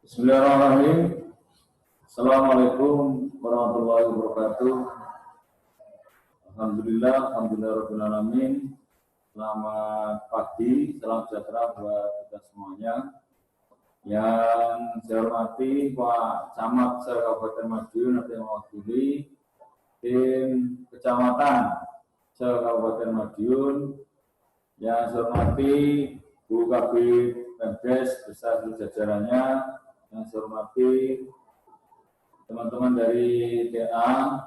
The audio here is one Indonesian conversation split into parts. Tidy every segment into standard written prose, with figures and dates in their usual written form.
Bismillahirrahmanirrahim. Assalamualaikum warahmatullahi wabarakatuh. Alhamdulillah alamin. Selamat pagi, salam sejahtera buat kita semuanya. Yang saya hormati Pak Camat Kabupaten Madiun yang mewakili tim Kecamatan Kabupaten Madiun. Yang saya hormati Bu Kabid Pemdes beserta jajarannya. Yang saya hormati teman-teman dari TA,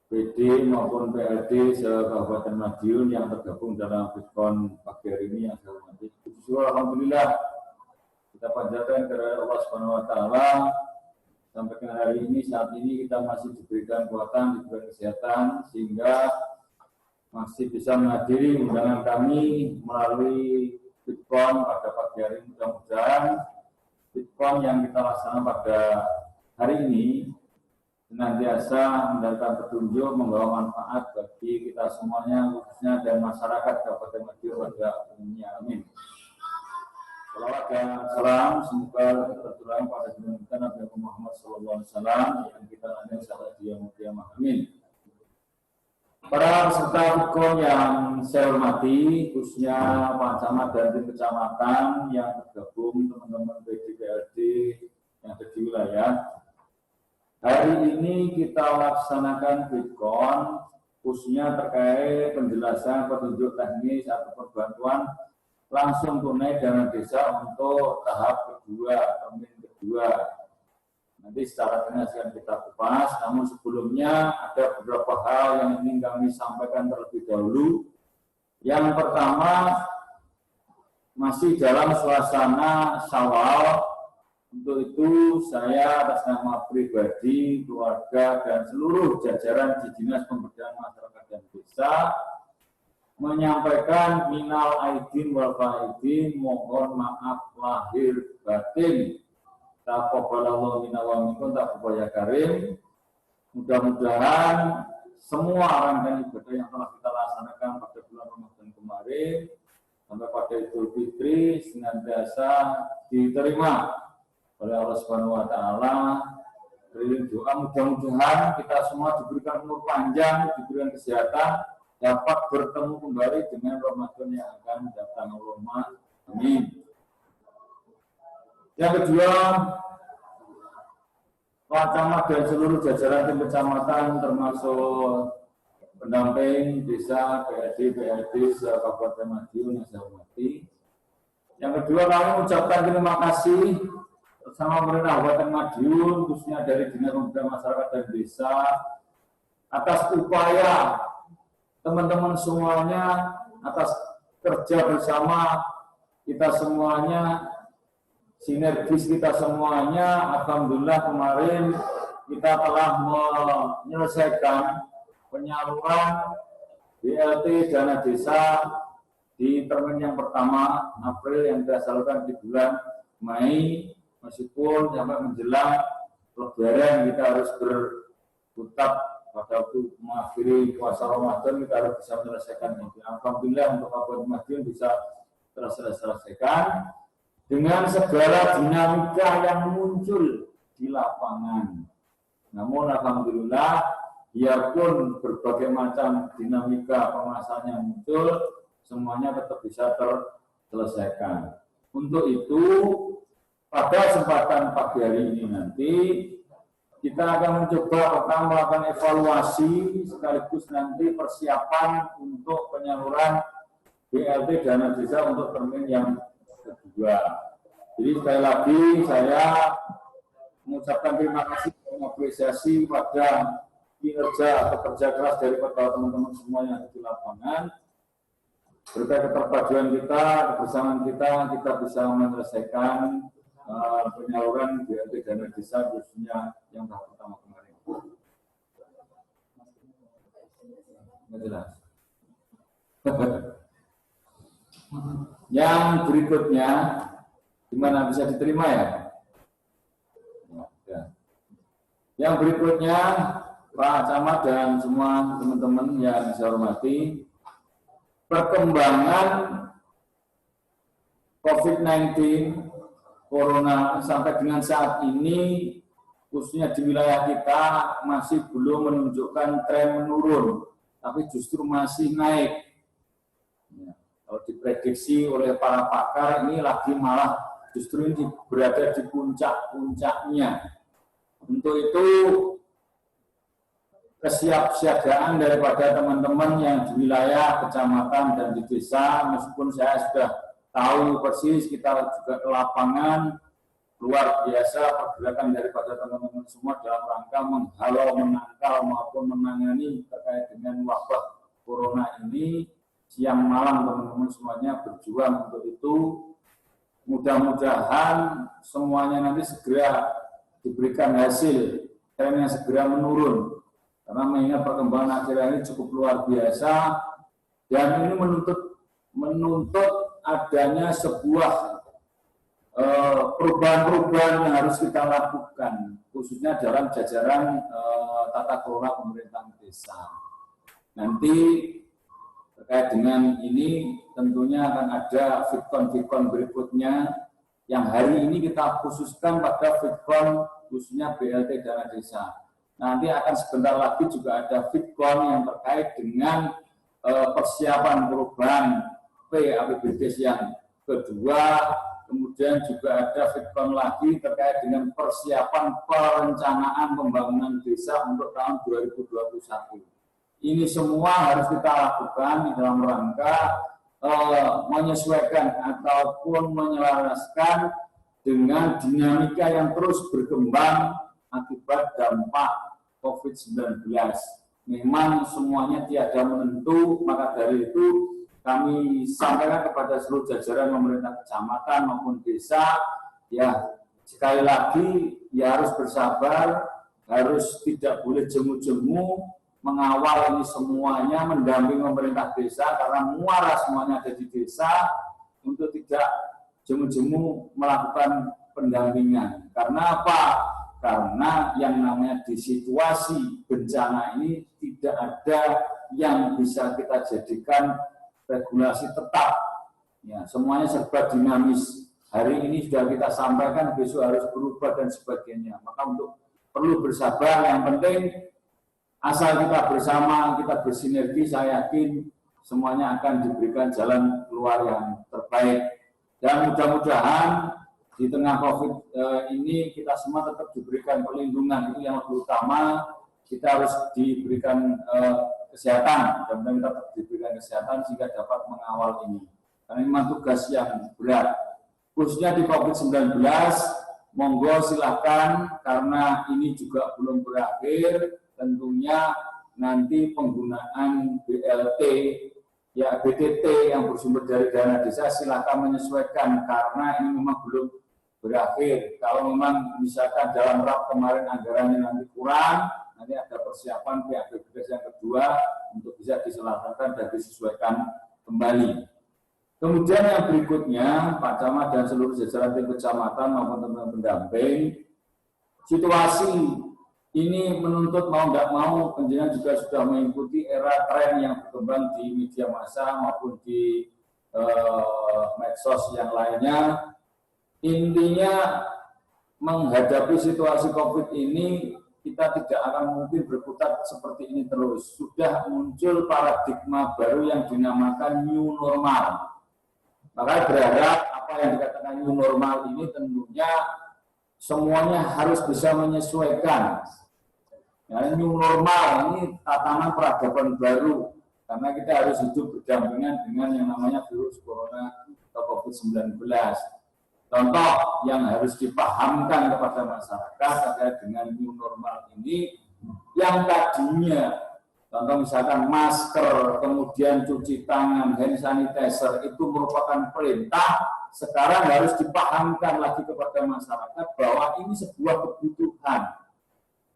PD maupun PLD se-Kabupaten Madiun yang tergabung dalam Bitcon pagi hari ini yang saya hormati. Alhamdulillah kita panjatkan kepada Allah Subhanahu Wa Taala sampai ke hari ini, saat ini kita masih diberikan kekuatan, diberikan kesehatan sehingga masih bisa menghadiri undangan kami melalui Bitcon pada pagi hari ini. Mudah-mudahan Bitcon yang kita laksanakan pada hari ini senantiasa mendatangkan petunjuk, membawa manfaat bagi kita semuanya, khususnya dan masyarakat Kabupaten Madiun pada umumnya. Amin. Salawat dan salam semoga tercurah pada junjungan kita Nabi Muhammad SAW yang kita nanti sahabat dia mulia. Amin. Para peserta Bitcon yang saya hormati, khususnya Pak Camat dan tim kecamatan yang tergabung, teman-teman PDPLD yang ada di wilayah. Hari ini kita laksanakan Bitcon khususnya terkait penjelasan petunjuk teknis atau bantuan langsung tunai dana desa untuk tahap kedua, termin kedua. Nanti secara teknis akan kita kupas, namun sebelumnya ada beberapa hal yang ingin kami sampaikan terlebih dahulu. Yang pertama, masih dalam suasana Syawal. Untuk itu saya atas nama pribadi, keluarga, dan seluruh jajaran di Dinas Pemberdayaan Masyarakat dan Desa menyampaikan minal aidin wal faidin, mohon maaf lahir batin. Taqabbalallahu minna wa minkum taqabbal karim. Mudah-mudahan semua rangkaian ibadah yang telah kita laksanakan pada bulan Ramadan kemarin sampai pada Idul Fitri senantiasa diterima oleh Allah Subhanahu Wa Taala. Beri doa mudah-mudahan kita semua diberikan umur panjang, diberikan kesehatan, dapat bertemu kembali dengan Ramadan yang akan datang. Allahumma amin. Yang kedua, Pak Camat dan seluruh jajaran tim kecamatan termasuk pendamping desa, PLD, Kabupaten Madiun yang saya hormati. Yang kedua, kami mengucapkan terima kasih bersama pemerintah Kabupaten Madiun, khususnya dari Dinas Pemberdayaan Masyarakat dan Desa, atas upaya teman-teman semuanya, atas kerja bersama kita semuanya, sinergis kita semuanya. Alhamdulillah kemarin kita telah menyelesaikan penyaluran BLT dana desa di termin yang pertama April yang kita salurkan di bulan Mei. Meskipun sampai menjelang Lebaran kita harus berkutat pada waktu mengakhiri puasa Ramadan, kita harus bisa menyelesaikan ini. Alhamdulillah untuk Kabupaten Madiun bisa terselesaikan dengan segala dinamika yang muncul di lapangan. Namun alhamdulillah, biarpun berbagai macam dinamika permasalahan yang muncul, semuanya tetap bisa terselesaikan. Untuk itu, pada kesempatan pagi hari ini nanti, kita akan mencoba pertama melakukan evaluasi sekaligus nanti persiapan untuk penyaluran BLT dana desa untuk termin yang kedua. Jadi sekali lagi saya mengucapkan terima kasih dan apresiasi pada kinerja atau kerja keras dari teman-teman semua yang ada di lapangan. Berkat keterpaduan kita, kebersamaan kita bisa menyelesaikan penyaluran BLT dana desa khususnya yang tahap pertama kemarin. Nggak jelas. Yang berikutnya, gimana bisa diterima ya? Yang berikutnya, Pak Camat dan semua teman-teman yang saya hormati, perkembangan COVID-19 corona sampai dengan saat ini, khususnya di wilayah kita, masih belum menunjukkan tren menurun, tapi justru masih naik. Ya, kalau diprediksi oleh para pakar, ini lagi malah justru ini berada di puncak-puncaknya. Untuk itu, kesiapsiagaan daripada teman-teman yang di wilayah kecamatan dan di desa, meskipun saya sudah tahu persis, kita juga ke lapangan, luar biasa pergerakan daripada teman-teman semua dalam rangka menghalau, menangkal maupun menangani terkait dengan wabah corona ini. Siang malam teman-teman semuanya berjuang untuk itu. Mudah-mudahan semuanya nanti segera diberikan hasil, trennya segera menurun. Karena mengingat perkembangan akhir ini cukup luar biasa, dan ini menuntut adanya sebuah perubahan-perubahan yang harus kita lakukan, khususnya dalam jajaran tata kelola pemerintahan desa. Nanti terkait dengan ini tentunya akan ada Fitcon berikutnya, yang hari ini kita khususkan pada Fitcon khususnya BLT dana desa. Nanti akan sebentar lagi juga ada Fitcon yang terkait dengan persiapan perubahan APBDes yang kedua, kemudian juga ada Fitcon lagi terkait dengan persiapan perencanaan pembangunan desa untuk tahun 2021. Ini semua harus kita lakukan di dalam rangka menyesuaikan ataupun menyelaraskan dengan dinamika yang terus berkembang akibat dampak COVID-19. Memang semuanya tiada menentu, maka dari itu kami sampaikan kepada seluruh jajaran pemerintah kecamatan maupun desa, ya sekali lagi ya harus bersabar, harus tidak boleh jemu-jemu mengawal ini semuanya, mendampingi pemerintah desa, karena muara semuanya ada di desa, untuk tidak jemu-jemu melakukan pendampingan. Karena apa? Karena yang namanya di situasi bencana ini tidak ada yang bisa kita jadikan regulasi tetap. Ya, semuanya serba dinamis. Hari ini sudah kita sampaikan, besok harus berubah dan sebagainya. Maka perlu bersabar. Yang penting asal kita bersama, kita bersinergi, saya yakin semuanya akan diberikan jalan keluar yang terbaik. Dan mudah-mudahan di tengah COVID ini kita semua tetap diberikan perlindungan, itu yang lebih utama. Kita harus diberikan kesehatan, dan kita tetap diberikan kesehatan sehingga dapat mengawal ini. Karena ini memang tugas yang berat. Khususnya di COVID-19, monggo silakan, karena ini juga belum berakhir, tentunya nanti penggunaan BLT, ya BTT yang bersumber dari dana desa silakan menyesuaikan, karena ini memang belum berakhir. Kalau memang misalkan dalam RAP kemarin anggarannya nanti kurang, nanti ada persiapan PABBDes yang kedua untuk bisa diselaraskan dan disesuaikan kembali. Kemudian yang berikutnya, Pak Camat dan seluruh jajaran tim kecamatan maupun teman-teman pendamping, situasi ini menuntut mau nggak mau, penjenengan juga sudah mengikuti era tren yang berkembang di media massa maupun di medsos yang lainnya. Intinya menghadapi situasi COVID ini, kita tidak akan mungkin berkutat seperti ini terus. Sudah muncul paradigma baru yang dinamakan new normal. Maka berharap apa yang dikatakan new normal ini tentunya semuanya harus bisa menyesuaikan. Ya, new normal ini tatanan peradaban baru, karena kita harus hidup berdampingan dengan yang namanya virus corona atau COVID-19. Contoh yang harus dipahamkan kepada masyarakat terkait dengan new normal ini, yang tadinya, contoh misalkan masker, kemudian cuci tangan, hand sanitizer, itu merupakan perintah, sekarang harus dipahamkan lagi kepada masyarakat bahwa ini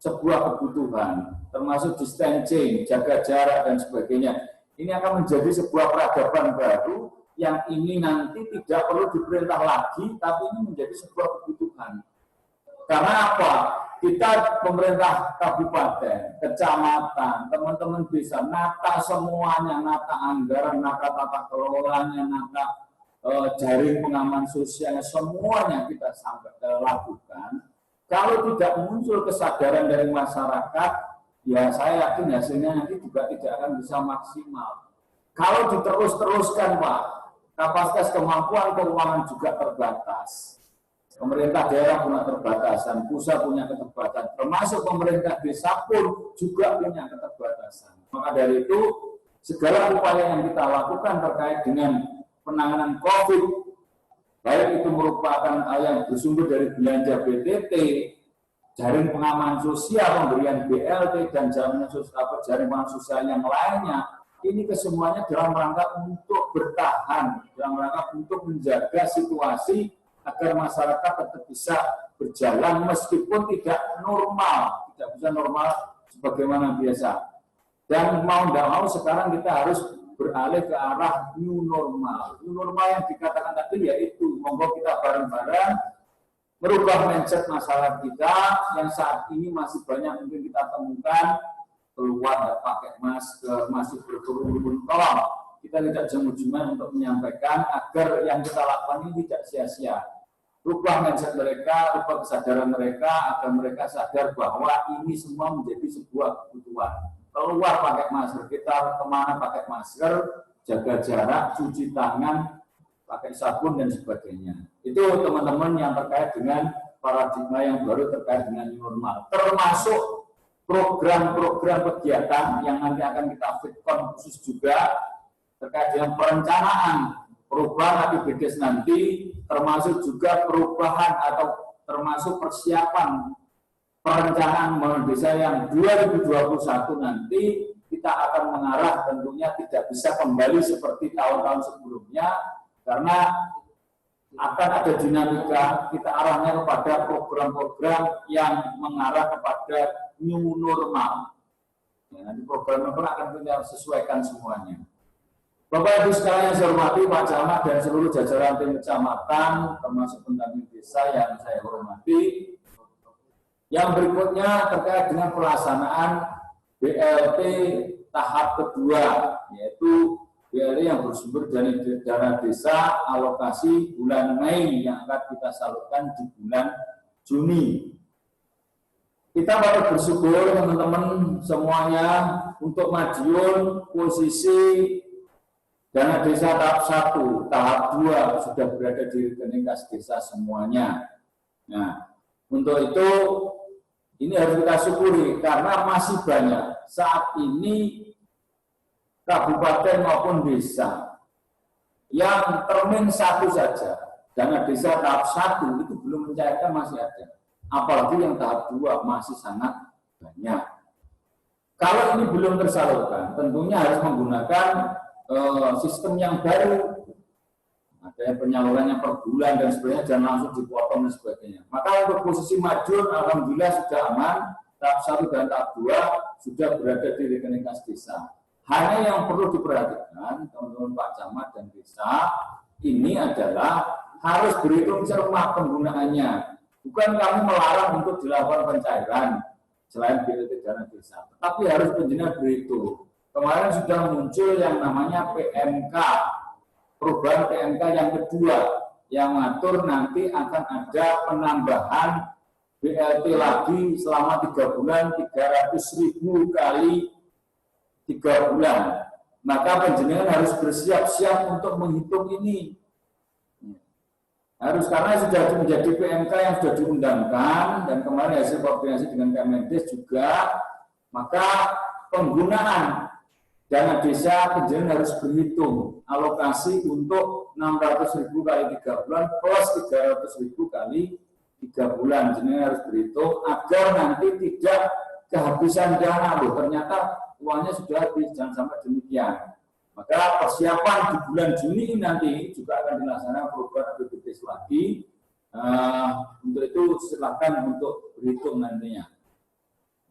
sebuah kebutuhan, termasuk distancing, jaga jarak, dan sebagainya. Ini akan menjadi sebuah peradaban baru, yang ini nanti tidak perlu diperintah lagi, tapi ini menjadi sebuah kebutuhan. Karena apa? Kita pemerintah kabupaten, kecamatan, teman-teman bisa nata semuanya, nata anggaran, nata tata kelolanya, nata jaring pengaman sosial, semuanya kita sampai lakukan. Kalau tidak muncul kesadaran dari masyarakat, ya saya yakin hasilnya nanti juga tidak akan bisa maksimal. Kalau diterus-teruskan, Pak, kapasitas kemampuan keuangan juga terbatas. Pemerintah daerah punya keterbatasan, pusat punya keterbatasan, termasuk pemerintah desa pun juga punya keterbatasan. Maka dari itu, segala upaya yang kita lakukan terkait dengan penanganan COVID, baik itu merupakan yang bersumber dari belanja BTT, jaring pengaman sosial, pemberian BLT, dan jaring pengaman sosial yang lainnya, ini kesemuanya dalam rangka untuk bertahan, dalam rangka untuk menjaga situasi agar masyarakat tetap bisa berjalan meskipun tidak normal, tidak bisa normal sebagaimana biasa. Dan mau tidak mau sekarang kita harus beralih ke arah new normal. New normal yang dikatakan tadi yaitu monggo kita bareng-bareng merubah mindset masyarakat kita yang saat ini masih banyak mungkin kita temukan keluar tidak pakai masker, masih berkerumun. Tolong kita tidak jemu-jemuan untuk menyampaikan agar yang kita lakukan ini tidak sia-sia. Rubah mindset mereka, rubah kesadaran mereka agar mereka sadar bahwa ini semua menjadi sebuah kebutuhan. Keluar pakai masker, kita kemana pakai masker, jaga jarak, cuci tangan, pakai sabun dan sebagainya. Itu teman-teman yang terkait dengan paradigma yang baru terkait dengan new normal. Termasuk program-program kegiatan yang nanti akan kita fitkan khusus juga terkait dengan perencanaan perubahan APBDes nanti, termasuk juga perubahan atau termasuk persiapan perencanaan pembangunan desa yang 2021 nanti kita akan mengarah tentunya tidak bisa kembali seperti tahun-tahun sebelumnya karena akan ada dinamika kita arahnya kepada program-program yang mengarah kepada new normal. Ya, nanti program-program akan kita sesuaikan semuanya. Bapak Ibu sekalian yang saya hormati, Pak Camat dan seluruh jajaran tim kecamatan, termasuk pendamping desa yang saya hormati. Yang berikutnya terkait dengan pelaksanaan BLT tahap kedua, yaitu BLT yang bersumber dari dana desa alokasi bulan Mei yang akan kita salurkan di bulan Juni. Kita patut bersyukur teman-teman semuanya untuk Madiun posisi dana desa tahap 1, tahap 2 sudah berada di rekening kas desa semuanya. Nah, untuk itu ini harus kita syukuri karena masih banyak saat ini kabupaten maupun desa yang termin 1 saja, dana desa tahap 1 itu belum mencairkan masih ada. Apalagi yang tahap 2 masih sangat banyak. Kalau ini belum tersalurkan, tentunya harus menggunakan sistem yang baru, ada yang penyalurannya per bulan dan sebagainya, dan langsung dipotong dan sebagainya. Maka untuk posisi Madiun, alhamdulillah sudah aman, tahap 1 dan tahap 2 sudah berada di rekening kas desa. Hanya yang perlu diperhatikan, teman-teman Pak Camat dan desa, ini adalah harus berhitung cermat penggunaannya. Bukan kami melarang untuk dilakukan pencairan selain BLT dana desa, tetapi harus penjenengan berhitung. Kemarin sudah muncul yang namanya PMK, perubahan PMK yang kedua, yang mengatur nanti akan ada penambahan BLT lagi selama 3 bulan, 300.000 kali 3 bulan. Maka penjenengan harus bersiap-siap untuk menghitung ini. Harus karena sudah menjadi PMK yang sudah diundangkan, dan kemarin hasil koordinasi dengan Kemendes juga, maka penggunaan dana desa penjenengan harus berhitung alokasi untuk 600.000 kali 3 bulan plus 300.000 kali 3 bulan. Jenengan harus berhitung agar nanti tidak kehabisan dana. Loh, ternyata uangnya sudah habis, jangan sampai demikian. Maka persiapan di bulan Juni nanti juga akan dilaksanakan program APBDes lagi. Untuk itu silakan untuk berhitung nantinya.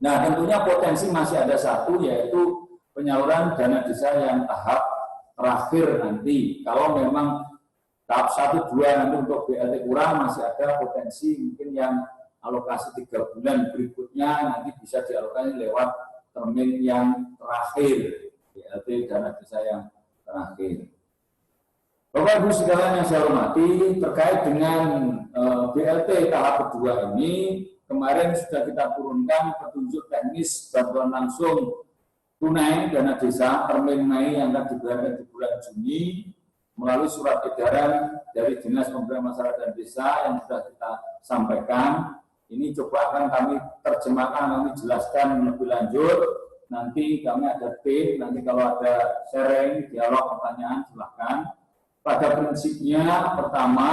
Nah, tentunya potensi masih ada satu, yaitu penyaluran dana desa yang tahap terakhir nanti. Kalau memang tahap 1, 2 nanti untuk BLT kurang, masih ada potensi mungkin yang alokasi 3 bulan berikutnya nanti bisa dialokasi lewat termin yang terakhir, BLT dana desa yang terakhir. Bapak Ibu sekalian yang saya hormati, terkait dengan BLT tahap kedua ini, kemarin sudah kita turunkan petunjuk teknis bantuan langsung tunai dana desa Permen Mei yang akan dibayarkan di bulan Juni melalui surat edaran dari Dinas Pemberdayaan Masyarakat dan Desa yang sudah kita sampaikan. Ini coba akan kami terjemahkan, kami jelaskan lebih lanjut. Nanti kami ada tim, nanti kalau ada sharing, dialog, pertanyaan, silakan. Pada prinsipnya, pertama,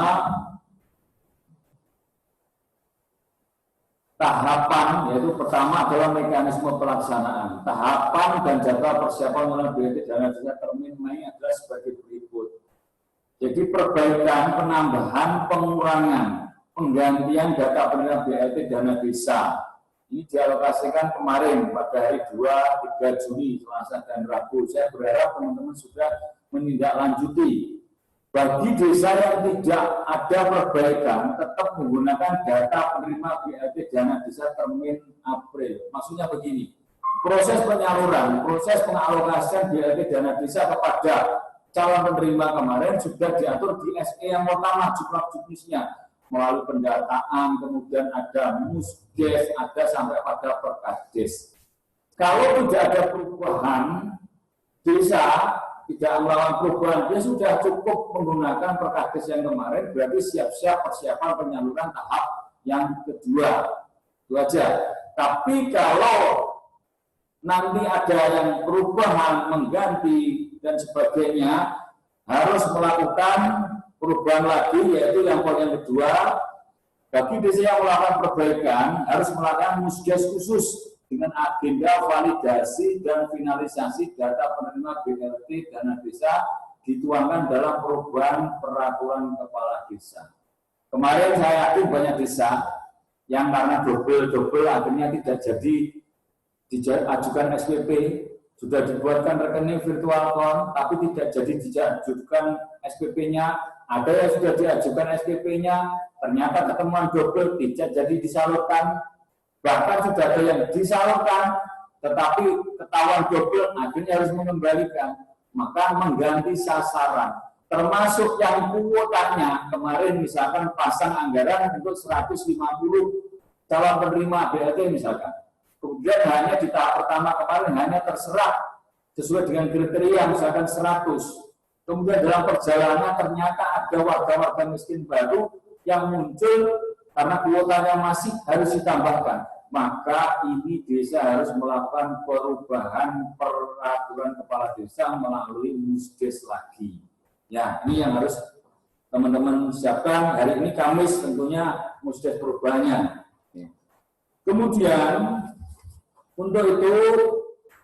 tahapan, yaitu pertama adalah mekanisme pelaksanaan. Tahapan dan jadwal persiapan melalui BLT dana desa Permen Mei adalah sebagai berikut. Jadi perbaikan, penambahan, pengurangan, penggantian data penerima BLT dana desa. Ini dialokasikan kemarin pada hari 2-3 Juni, Selasa dan Rabu. Saya berharap teman-teman sudah menindaklanjuti. Bagi desa yang tidak ada perbaikan, tetap menggunakan data penerima BLT dana desa termin April. Maksudnya begini, proses penyaluran, proses pengalokasian BLT dana desa kepada calon penerima kemarin sudah diatur di SE yang pertama, jumlah-jumlahnya melalui pendataan, kemudian ada musdes, ada sampai pada perkades. Kalau tidak ada perubahan, desa tidak melakukan perubahan, dia sudah cukup menggunakan perkades yang kemarin, berarti siap-siap persiapan penyaluran tahap yang kedua. Itu aja. Tapi kalau nanti ada yang perubahan, mengganti, dan sebagainya, harus melakukan perubahan lagi, yaitu yang poin yang kedua, bagi desa yang melakukan perbaikan, harus melakukan musdes khusus dengan agenda validasi dan finalisasi data penerima BLT dana desa dituangkan dalam perubahan peraturan kepala desa. Kemarin saya yakin banyak desa yang karena double akhirnya tidak jadi diajukan SPP, sudah dibuatkan rekening virtual account, tapi tidak jadi diajukan SPP-nya. Ada yang sudah diajukan SPP-nya, ternyata ketemuan double, tidak jadi disalurkan. Bahkan sudah ada yang disalurkan, tetapi ketahuan double, akhirnya harus mengembalikan. Maka mengganti sasaran, termasuk yang kuotanya kemarin misalkan pasang anggaran untuk 150 calon penerima BLT misalkan. Kemudian hanya di tahap pertama kemarin hanya terserap sesuai dengan kriteria misalkan 100. Kemudian dalam perjalanan ternyata ada warga-warga miskin baru yang muncul karena kuotanya masih harus ditambahkan. Maka ini desa harus melakukan perubahan peraturan kepala desa melalui musdes lagi. Ya, ini yang harus teman-teman siapkan. Hari ini Kamis tentunya musdes perubahannya. Kemudian untuk itu,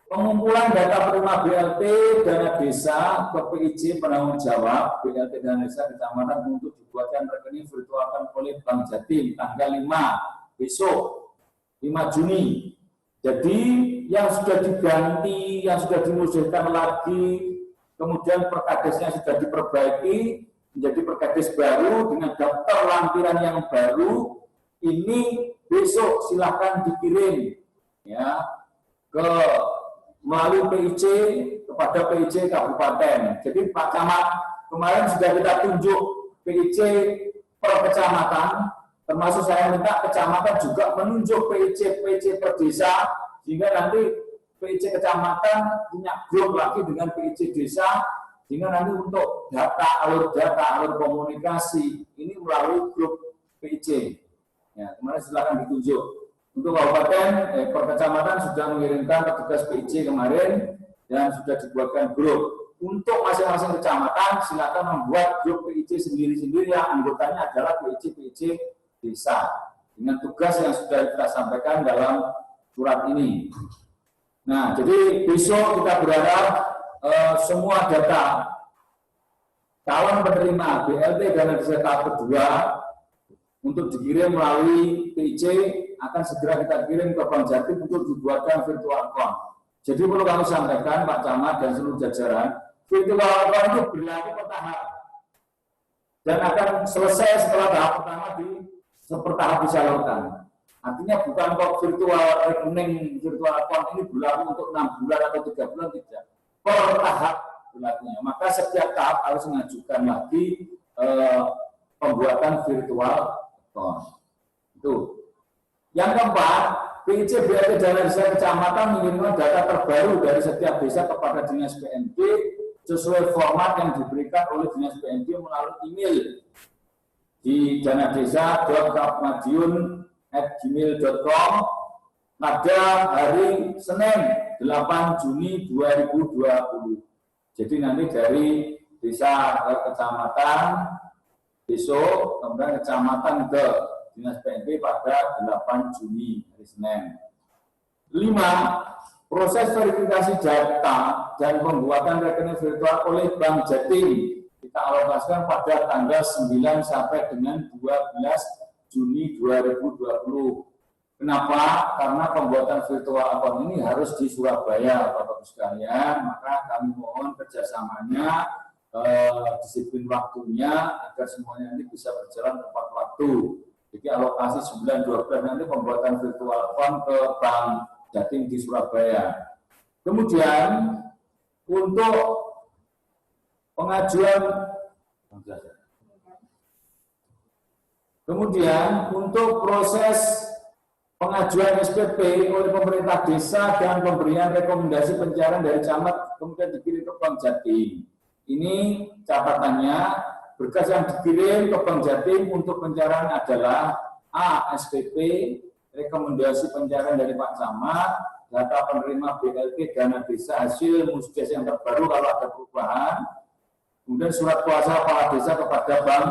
pengumpulan data penerima BLT dana desa ke PIJ penanggung jawab BLT dana desa kecamatan untuk dibuatkan rekening virtualkan oleh Bank Jatim tanggal 5 besok 5 Juni. Jadi yang sudah diganti, yang sudah dimusnahkan lagi, kemudian perkadesnya sudah diperbaiki menjadi perkades baru dengan daftar lampiran yang baru, ini besok silakan dikirim ya ke melalui PIC kepada PIC kabupaten. Jadi Pak Camat kemarin sudah kita tunjuk PIC per kecamatan, termasuk saya minta kecamatan juga menunjuk PIC per desa, sehingga nanti PIC kecamatan punya grup lagi dengan PIC desa, sehingga nanti untuk alur komunikasi ini melalui grup PIC. Ya, kemarin silakan ditunjuk. Untuk kabupaten, per kecamatan sudah mengirimkan petugas PIC kemarin dan sudah dibuatkan grup. Untuk masing-masing kecamatan, silakan membuat grup PIC sendiri-sendiri yang anggotanya adalah PIC desa dengan tugas yang sudah kita sampaikan dalam surat ini. Nah, jadi besok kita berharap semua data calon penerima BLT dana desa tahap kedua untuk dikirim melalui PIC akan segera kita kirim ke Bank Jatim untuk dibuatkan virtual account. Jadi perlu kami sampaikan Pak Camat dan seluruh jajaran, virtual account itu berlaku bertahap dan akan selesai setelah tahap pertama sepertahap disalurkan. Artinya bukan kok virtual rekening, virtual account ini berlaku untuk 6 bulan atau 3 bulan, tidak. Per tahap perilakunya. Maka setiap tahap harus mengajukan lagi pembuatan virtual account. Itu. Yang keempat, PIC BLT Dana Desa Kecamatan mengirimkan data terbaru dari setiap desa kepada Dinas PND sesuai format yang diberikan oleh Dinas PND melalui email di danadesa.kapmadiun@gmail.com pada hari Senin 8 Juni 2020. Jadi nanti dari desa ke kecamatan besok, kemudian kecamatan ke Dinas PND pada 8 Juni hari Senin. 5. Proses verifikasi data dan pembuatan rekening virtual oleh Bank Jatim kita alokasikan pada tanggal 9 sampai dengan 12 Juni 2020. Kenapa? Karena pembuatan virtual account ini harus di Surabaya, Bapak-Ibu sekalian. Maka kami mohon kerjasamanya, disiplin waktunya agar semuanya ini bisa berjalan tepat waktu. Jadi alokasi 9-12 nanti pembuatan virtual account ke Bank Jatim di Surabaya. Kemudian untuk pengajuan, proses pengajuan SPP oleh pemerintah desa dan pemberian rekomendasi pencairan dari camat kemudian dikirim ke Bank Jatim. Ini catatannya, berkas yang dikirim ke Bank Jatim untuk pencairan adalah A. SPP, rekomendasi pencairan dari Pak Camat, data penerima BLT dana desa hasil musdes yang terbaru kalau ada perubahan, kemudian surat kuasa kepala desa kepada Bank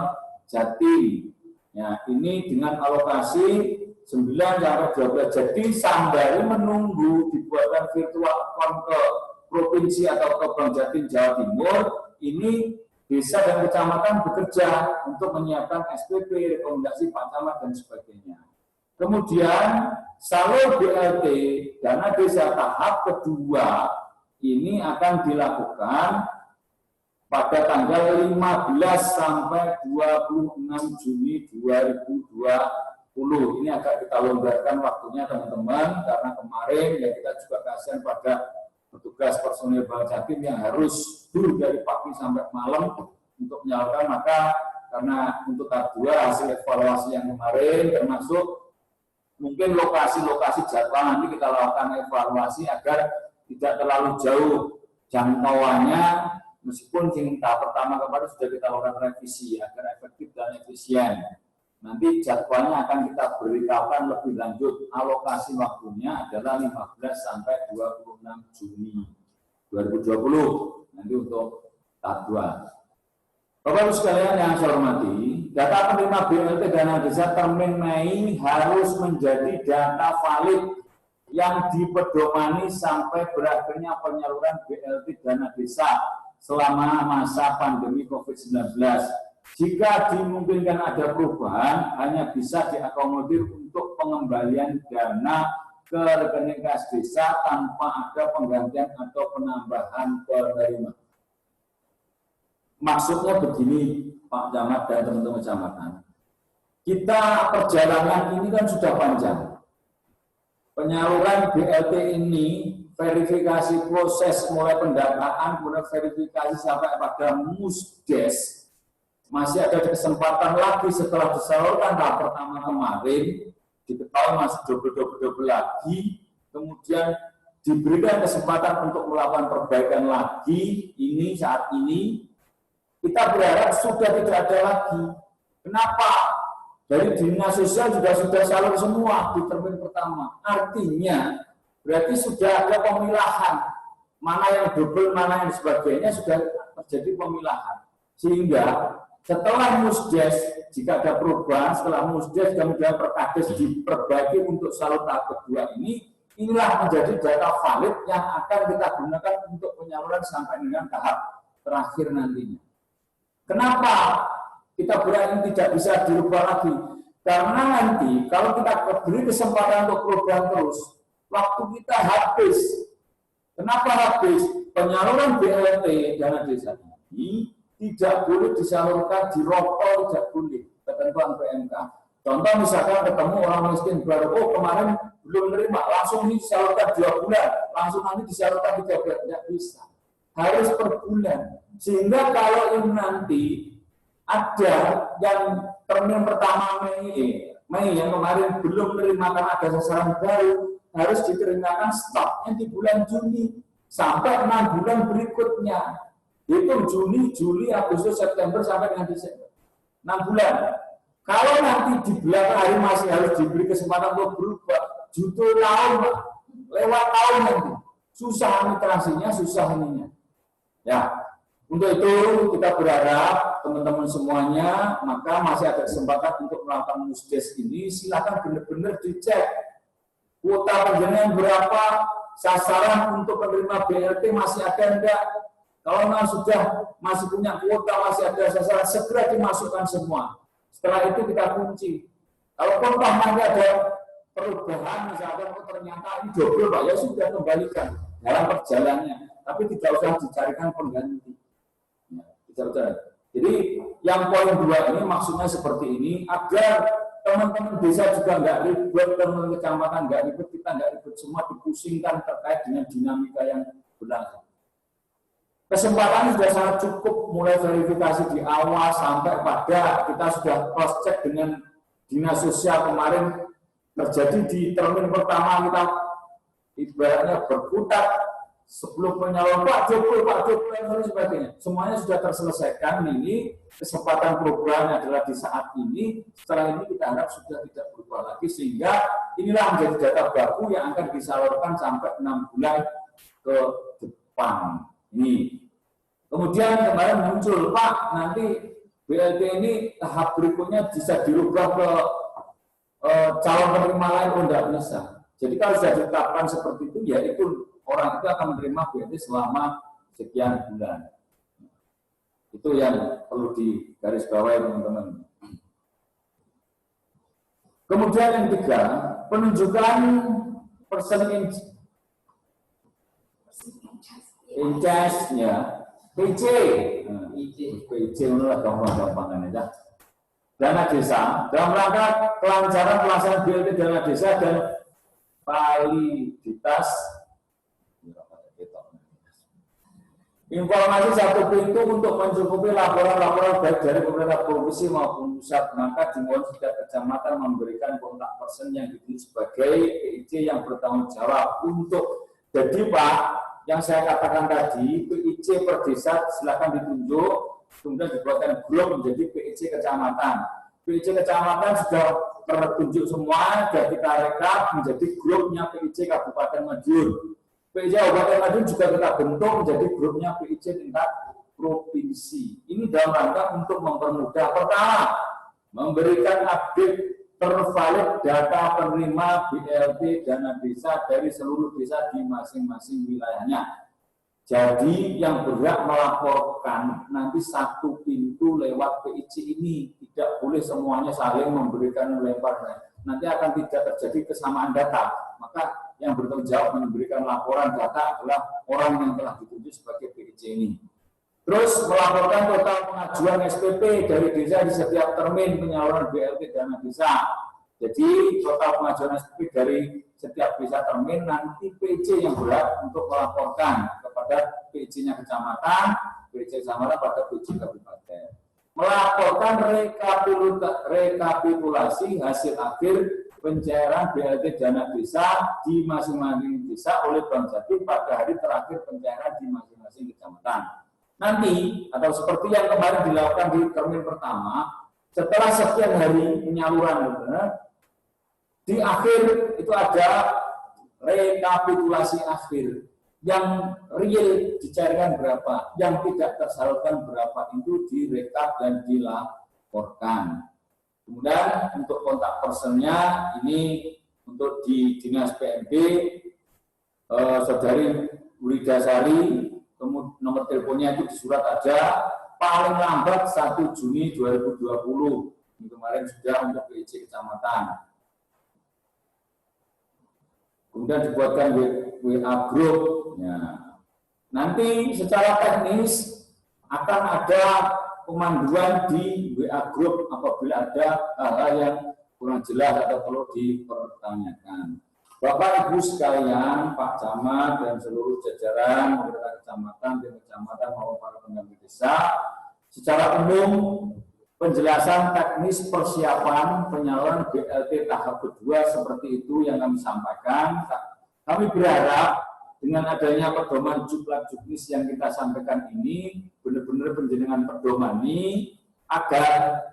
Jatim. Ya, ini dengan alokasi 9-12. Jadi sembari menunggu dibuatkan virtual account ke provinsi atau ke Bank Jatim Jawa Timur, ini desa dan kecamatan bekerja untuk menyiapkan SPP, rekomendasi Pak Camat dan sebagainya. Kemudian salur BLT dana desa tahap kedua ini akan dilakukan pada tanggal 15 sampai 26 Juni 2020. Ini agak kita longgarkan waktunya teman-teman, karena kemarin ya kita juga kasihan pada petugas personil Bank Jatim yang harus dulu dari pagi sampai malam untuk menyalurkan. Maka karena untuk tahap 2 hasil evaluasi yang kemarin termasuk mungkin lokasi-lokasi jadwal nanti kita lakukan evaluasi agar tidak terlalu jauh jangkauannya, meskipun yang tahap pertama kemarin sudah kita lakukan revisi agar efektif dan efisien. Nanti jadwalnya akan kita beritahukan lebih lanjut. Alokasi waktunya adalah 15 sampai 26 Juni 2020 nanti untuk tahap 2. Bapak-Ibu sekalian yang saya hormati, data penerima BLT dana desa termin Mei harus menjadi data valid yang dipedomani sampai berakhirnya penyaluran BLT dana desa selama masa pandemi COVID-19. Jika dimungkinkan ada perubahan, hanya bisa diakomodir untuk pengembalian dana ke rekening kas desa tanpa ada penggantian atau penambahan penerima. Maksudnya begini, Pak Camat dan teman-teman kecamatan. Kita perjalanan ini kan sudah panjang. Penyaluran BLT ini, verifikasi proses mulai pendataan, kemudian verifikasi sampai pada musdes. Masih ada kesempatan lagi setelah disalurkan tahap pertama kemarin, diketahui masih double lagi, kemudian diberikan kesempatan untuk melakukan perbaikan lagi, ini saat ini, kita berharap sudah tidak ada lagi. Kenapa? Dari dinas sosial juga sudah salur semua di termin pertama. Artinya, berarti sudah ada pemilahan. Mana yang double, mana yang sebagainya, sudah terjadi pemilahan. Sehingga setelah musdes, jika ada perubahan, setelah musdes kemudian perkades diperbaiki untuk salur tahap kedua ini, inilah menjadi data valid yang akan kita gunakan untuk penyaluran sampai dengan tahap terakhir nantinya. Kenapa kita berani tidak bisa dirubah lagi? Karena nanti kalau kita beri kesempatan untuk perubahan terus, waktu kita habis. Kenapa habis? Penyaluran BLT dana desa ini tidak boleh disalurkan di rokok, tidak boleh. Ketentuan PMK. Contoh misalkan ketemu orang miskin baru, oh kemarin belum menerima, langsung ini disalurkan 2 bulan, langsung nanti disalurkan 3 bulan, tidak bisa. harus per bulan. Sehingga kalau ini nanti ada yang termin pertama Mei yang kemarin belum menerima karena ada sasaran baru, harus diterinakan stoknya di bulan Juni sampai 6 bulan berikutnya. Itu Juni, Juli, Agustus, September sampai dengan Desember. 6 bulan. Kalau nanti di belakang hari masih harus diberi kesempatan untuk berubah, judul tahun, lewat tahun nanti. Susah administrasinya, susah ininya. Ya, untuk itu kita berharap teman-teman semuanya, maka masih ada kesempatan untuk melakukan musdes ini. Silakan benar-benar dicek kuota penjenengan berapa, sasaran untuk penerima BLT masih ada enggak. Kalau memang sudah masih punya kuota, masih ada sasaran, segera dimasukkan semua. Setelah itu kita kunci. Kalau nanti ada perubahan, misalkan ternyata ini double Pak, ya sudah kembalikan dalam perjalanannya. Tapi tidak usah dicarikan pengganti. Jadi yang poin 2 ini maksudnya seperti ini, agar teman-teman desa juga nggak ribet, teman-teman kecamatan nggak ribet, kita nggak ribet semua dipusingkan terkait dengan dinamika yang berlangsung. Kesempatan sudah sangat cukup, mulai verifikasi di awal sampai pada kita sudah cross check dengan dinas sosial kemarin terjadi di termin pertama kita ibaratnya berkutat sebelum penyalon Pak Jokowi dan sebagainya. Semuanya sudah terselesaikan. Ini kesempatan perubahan adalah di saat ini. Setelah ini kita harap sudah tidak berubah lagi sehingga inilah menjadi data baku yang akan disalurkan sampai 6 bulan ke depan. Ini. Kemudian kemarin muncul, Pak, nanti BLT ini tahap berikutnya bisa dirubah ke calon penerima lain, tidak bisa. Jadi kalau sudah ditetapkan seperti itu, ya itu orang itu akan menerima BLT selama sekian bulan. Itu yang perlu digarisbawahi, teman-teman. Kemudian yang ketiga, penunjukan person in charge-nya. PC itulah gampang-gampangan aja. Dana desa dalam rangka kelancaran pelaksanaan BLT dana desa dan validitas informasi satu pintu untuk mencukupi laporan-laporan baik dari pemerintah provinsi maupun pusat. Maka dimohon setiap kecamatan memberikan kontak person yang ditunjuk sebagai PIC yang bertanggung jawab untuk jadi Pak. Yang saya katakan tadi, PIC per desa silakan ditunjuk, kemudian dibuatkan grup menjadi PIC kecamatan. PIC kecamatan sudah tertunjuk semua, sudah kita rekap menjadi grupnya PIC Kabupaten Madiun. PIC Kabupaten Madiun juga kita bentuk menjadi grupnya PIC tingkat provinsi. Ini dalam rangka untuk mempermudah. Pertama, memberikan update tervalid data penerima BLT dana desa dari seluruh desa di masing-masing wilayahnya. Jadi yang berhak melaporkan nanti satu pintu lewat PIC ini, tidak boleh semuanya saling memberikan lempar. Nanti akan tidak terjadi kesamaan data. Maka yang bertanggung jawab memberikan laporan data adalah orang yang telah ditunjuk sebagai PIC ini. Terus melaporkan total pengajuan SPP dari desa di setiap termin penyaluran BLT dana desa. Jadi total pengajuan SPP dari setiap desa termin nanti PC yang berhak untuk melaporkan kepada PC-nya kecamatan, PC kecamatan pada PC kabupaten. Melaporkan rekapitulasi hasil akhir pencairan BLT dana desa di masing-masing desa oleh Bank Jatim pada hari terakhir pencairan di masing-masing kecamatan. Nanti, atau seperti yang kemarin dilakukan di termin pertama, setelah sekian hari penyaluran, di akhir itu ada rekapitulasi akhir. Yang real dicairkan berapa, yang tidak tersalurkan berapa, itu direkap dan dilaporkan. Kemudian untuk kontak personnya, ini untuk di Dinas PMB, Saudari Widasari, nomor teleponnya itu di surat aja, paling lambat 1 Juni 2020. Ini kemarin sudah untuk PIC kecamatan. Kemudian dibuatkan WA group. Ya. Nanti secara teknis akan ada pemanduan di WA group apabila ada hal-hal yang kurang jelas atau perlu dipertanyakan. Bapak Ibu sekalian, Pak Camat dan seluruh jajaran pemerintah kecamatan, tim kecamatan maupun para pendamping desa, secara umum penjelasan teknis persiapan penyaluran BLT tahap kedua seperti itu yang kami sampaikan. Kami berharap dengan adanya pedoman juklak juknis yang kita sampaikan ini, benar-benar penjenengan pedoman ini agar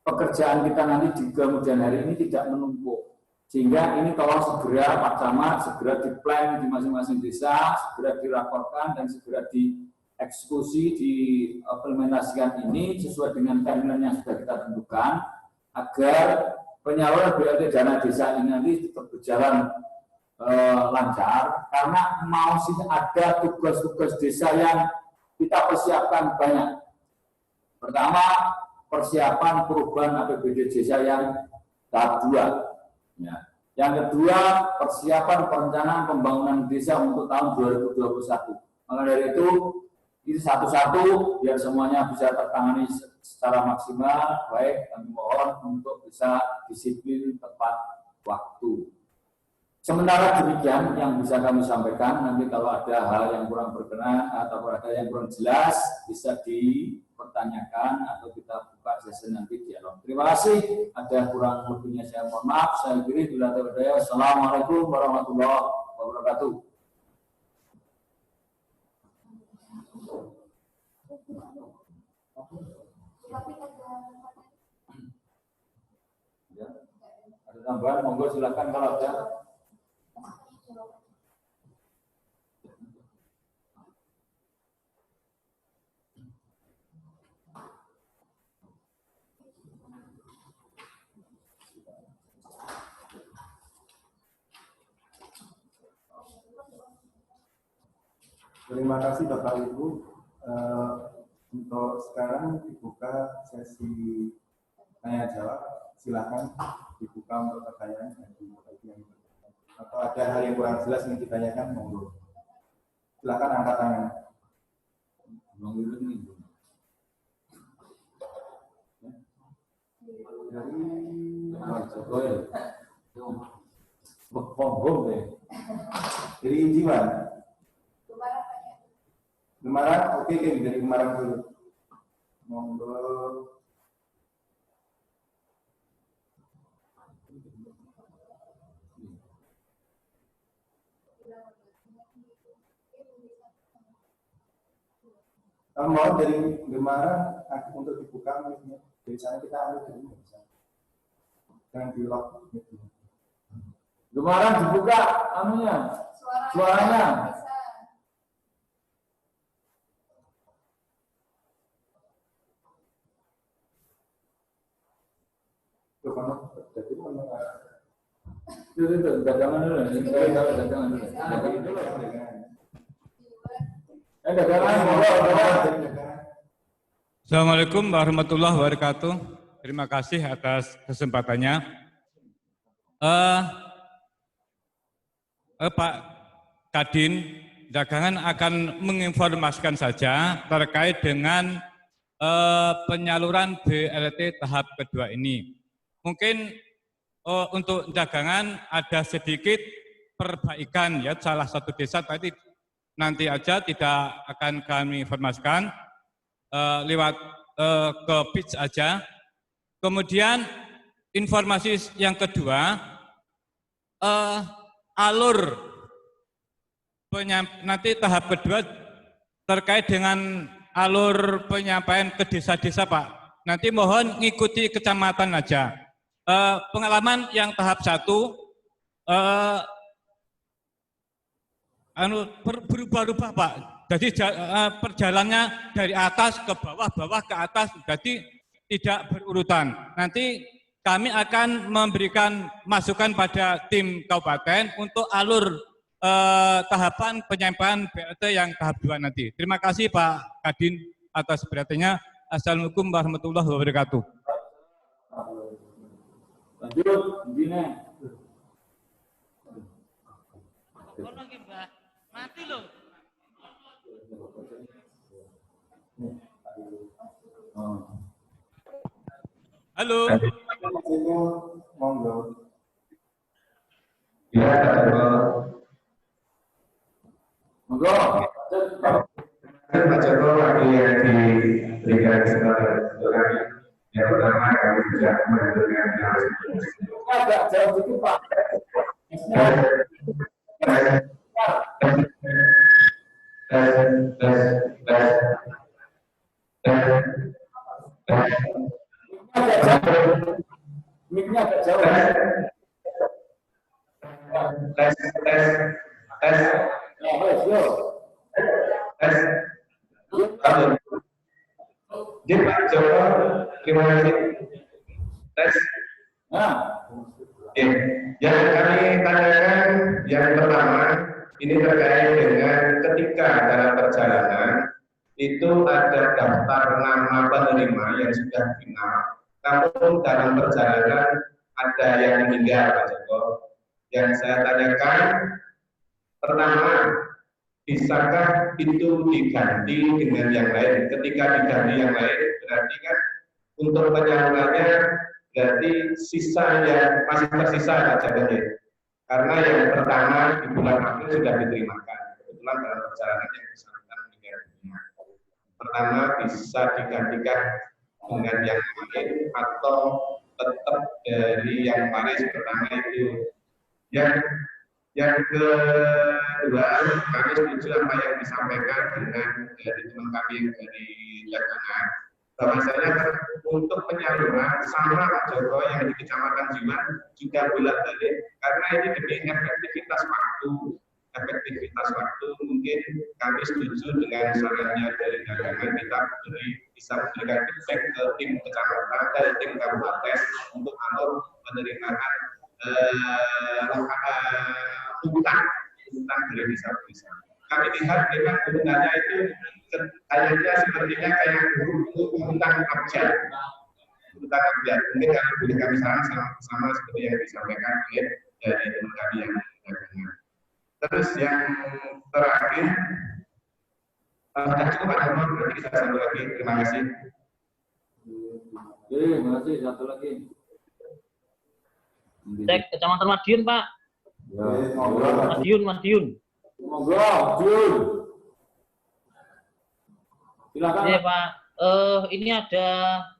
pekerjaan kita nanti di kemudian hari ini tidak menumpuk. Sehingga ini tolong segera Pak Camat, segera diplan di masing-masing desa, segera diraporkan dan segera dieksekusi, diimplementasikan ini sesuai dengan timeline yang sudah kita tentukan, agar penyaluran BLT dana desa ini nanti tetap berjalan lancar, karena masih ada tugas-tugas desa yang kita persiapkan banyak. Pertama, persiapan perubahan APBD desa yang tahap 2. Ya. Yang kedua, persiapan perencanaan pembangunan desa untuk tahun 2021. Maka dari itu, ini satu-satu biar semuanya bisa tertangani secara maksimal. Baik, kami mohon untuk bisa disiplin tepat waktu. Sementara demikian yang bisa kami sampaikan, nanti kalau ada hal yang kurang berkenan atau ada yang kurang jelas bisa dipertanyakan atau kita buka sesi nanti dialog. Terima kasih. Ada kurang lebihnya saya mohon maaf. Saya kira bila terpercaya. Assalamualaikum warahmatullahi wabarakatuh. Ya, ada tambahan, monggo silakan kalau ada. Terima kasih Bapak Ibu. Untuk sekarang dibuka sesi tanya jawab. Silakan dibuka untuk pertanyaan bagi Bapak Ibu yang bertanya. Atau ada hal yang kurang jelas yang ditanyakan, monggo. Silakan angkat tangan. Dari Jiwan. Gemaran, oke, dari Gemaran dulu. Monggo. Kalau mau dari Gemaran untuk dibuka, dari sana kita ambil dari bisa. Jangan di lock. Gemaran dibuka, anunya, suaranya. Dagangan dulu. Assalamualaikum warahmatullahi wabarakatuh. Terima kasih atas kesempatannya. Pak Kadin, Dagangan akan menginformasikan saja terkait dengan penyaluran BLT tahap kedua ini. Mungkin untuk Dagangan ada sedikit perbaikan ya, salah satu desa tadi nanti aja tidak akan kami informasikan lewat ke pitch aja. Kemudian informasi yang kedua, alur nanti tahap kedua terkait dengan alur penyampaian ke desa-desa Pak. Nanti mohon ngikuti kecamatan aja. Pengalaman yang tahap 1 berubah-ubah Pak. Jadi perjalanannya dari atas ke bawah, bawah ke atas, jadi tidak berurutan. Nanti kami akan memberikan masukan pada tim kabupaten untuk alur tahapan penyampaian BLT yang tahap 2 nanti. Terima kasih Pak Kadin atas perhatiannya. Assalamualaikum warahmatullahi wabarakatuh. Lanjut, begini. Mati loh. Halo. Monggo. Ya, Ya, Pak Joko. Monggo. Pak Joko, waktu yang diberikan kesempatan untuk kami. Yang pertama, kami sudah menentukan Agak jauh dikit, Pak. Mic-nya agak jauh. Jadi Pak Joko, terima kasih. Tes. Nah, Oke. Yang kami tanyakan yang pertama ini terkait dengan ketika dalam perjalanan itu ada daftar nama penerima yang sudah final, namun dalam perjalanan ada yang meninggal, Pak Joko. Yang saya tanyakan pertama, bisakah itu diganti dengan yang lain? Ketika diganti yang lain, berarti kan untuk penyalurannya berarti sisa yang masih tersisa jadinya. Karena yang pertama di bulan April sudah diterimakan. Kebetulan dalam perjalanan yang bersangkutan meninggal dunia. Pertama bisa digantikan dengan yang lain atau tetap dari yang Paris pertama itu. Yang kedua, kami setuju apa yang disampaikan dengan dari teman kami yang dari Jakarta. Bahwasanya untuk penyaluran sama Pak Joko yang di Kecamatan Jiwan juga bolak-balik karena ini demi efektivitas waktu mungkin kami setuju dengan sarannya dari dagangan kita bisa memberikan feedback ke tim kecamatan dan tim kabupaten untuk alur penerimaan utang dari desa-desa. Kami lihat memang gunanya itu kayaknya sepertinya kayak utang abjad. Mungkin kalau boleh kami saran sama seperti yang disampaikan oleh dari teman kami yang dagangan. Terus yang terakhir, cukup Pak Joko, berarti kita satu lagi. Terima kasih. terima kasih. Satu lagi. Cek Kecamatan Madiun, Pak. Ya, Madiun. Monggo, Jun. Silakan. Iya, Pak. Ini ada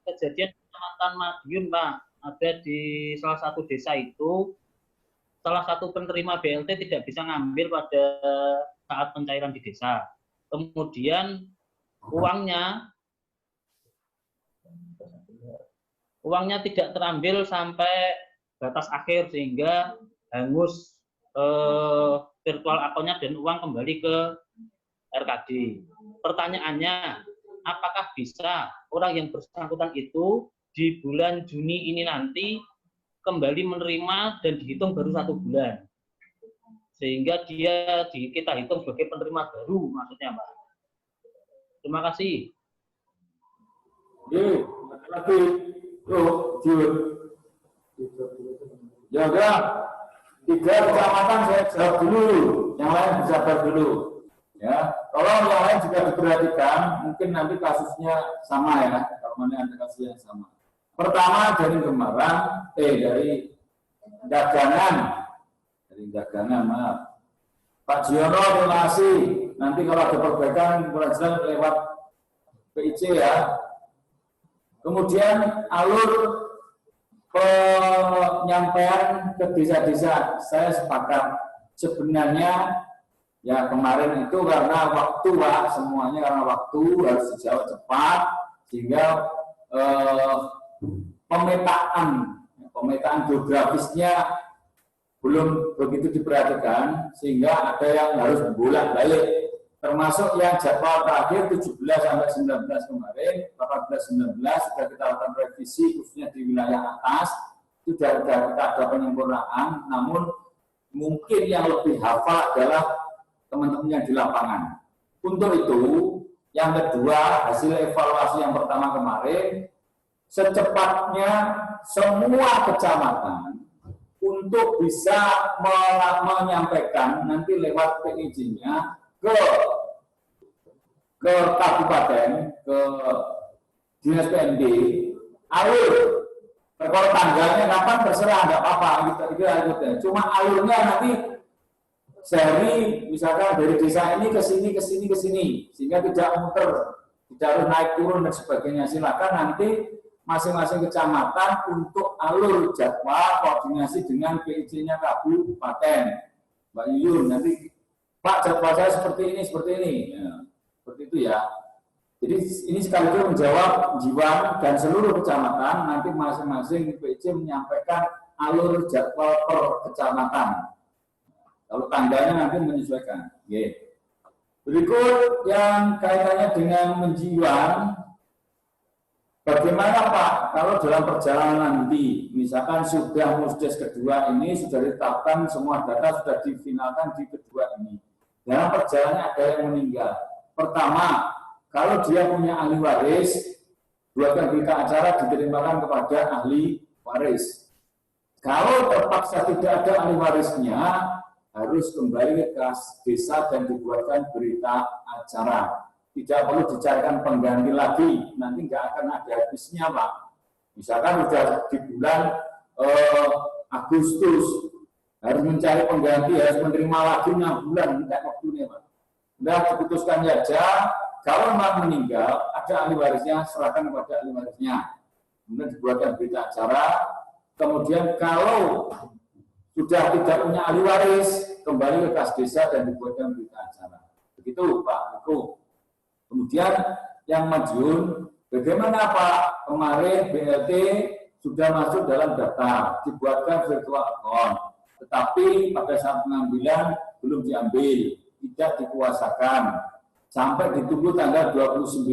kejadian Kecamatan Madiun, Pak. Ada di salah satu desa itu, salah satu penerima BLT tidak bisa ngambil pada saat pencairan di desa. Kemudian uangnya tidak terambil sampai batas akhir sehingga hangus virtual akunnya dan uang kembali ke RKD. Pertanyaannya, apakah bisa orang yang bersangkutan itu di bulan Juni ini nanti kembali menerima dan dihitung baru 1 bulan, sehingga kita hitung sebagai penerima baru, maksudnya Pak. Terima kasih. Lagi, Jun. Ya udah, 3 kecamatan saya jawab dulu, yang lain disabar dulu. Ya, kalau yang lain juga diperhatikan, mungkin nanti kasusnya sama ya, kalau mana ada kasus yang sama. Pertama dari Gembaran, dari dagangan, maaf. Pak Jiono, terima kasih. Nanti kalau ada perbaikan, kurang lewat PIC ya. Kemudian alur penyampaian ke desa-desa, saya sepakat. Sebenarnya ya kemarin itu karena waktu Pak, semuanya karena waktu harus dijawab cepat, sehingga pemetaan geografisnya belum begitu diperhatikan, sehingga ada yang harus bolak-balik, termasuk yang jadwal terakhir 17 sampai 19 kemarin, 18-19 sudah kita lakukan revisi khususnya di wilayah atas, sudah kita ada penyempurnaan, namun mungkin yang lebih hafal adalah teman-teman yang di lapangan. Untuk itu, yang kedua, hasil evaluasi yang pertama kemarin, secepatnya semua kecamatan untuk bisa menyampaikan nanti lewat PIJ-nya ke kabupaten, ke dinas PND, alur Kalau tanggalnya kapan terserah, nggak apa-apa. Cuma alurnya nanti sehari misalkan dari desa ini ke sini ke sini ke sini, sehingga tidak muter, tidak harus naik turun dan sebagainya. Silakan nanti masing-masing kecamatan untuk alur jadwal koordinasi dengan PIC-nya kabupaten. Mbak Yuyun, nanti Pak jadwal saya seperti ini, ya, seperti itu ya. Jadi ini sekaligus menjawab jiwa dan seluruh kecamatan, nanti masing-masing PIC menyampaikan alur jadwal per kecamatan. Kalau tanggalnya nanti menyesuaikan. Berikut yang kaitannya dengan menjiwang. Bagaimana Pak kalau dalam perjalanan nanti, misalkan sudah musdes kedua ini sudah ditetapkan semua data sudah difinalkan di kedua ini. Dalam perjalanan ada yang meninggal. Pertama, kalau dia punya ahli waris, buatkan berita acara diterimakan kepada ahli waris. Kalau terpaksa tidak ada ahli warisnya, harus kembali ke kas desa dan dibuatkan berita acara. Tidak perlu dicarikan pengganti lagi, nanti nggak akan ada habisnya Pak. Misalkan sudah di bulan Agustus, harus mencari pengganti, harus menerima lagi 6 bulan, minta waktunya Pak. Sudah diputuskan saja, kalau memang meninggal, ada ahli warisnya, serahkan kepada ahli warisnya. Kemudian dibuatkan berita acara, kemudian kalau sudah tidak punya ahli waris, kembali ke kas desa dan dibuatkan berita acara. Begitu Pak Eko. Kemudian yang Madiun, bagaimana Pak kemarin BLT sudah masuk dalam daftar, dibuatkan virtual account, tetapi pada saat pengambilan belum diambil, tidak dikuasakan, sampai ditunggu tanggal 29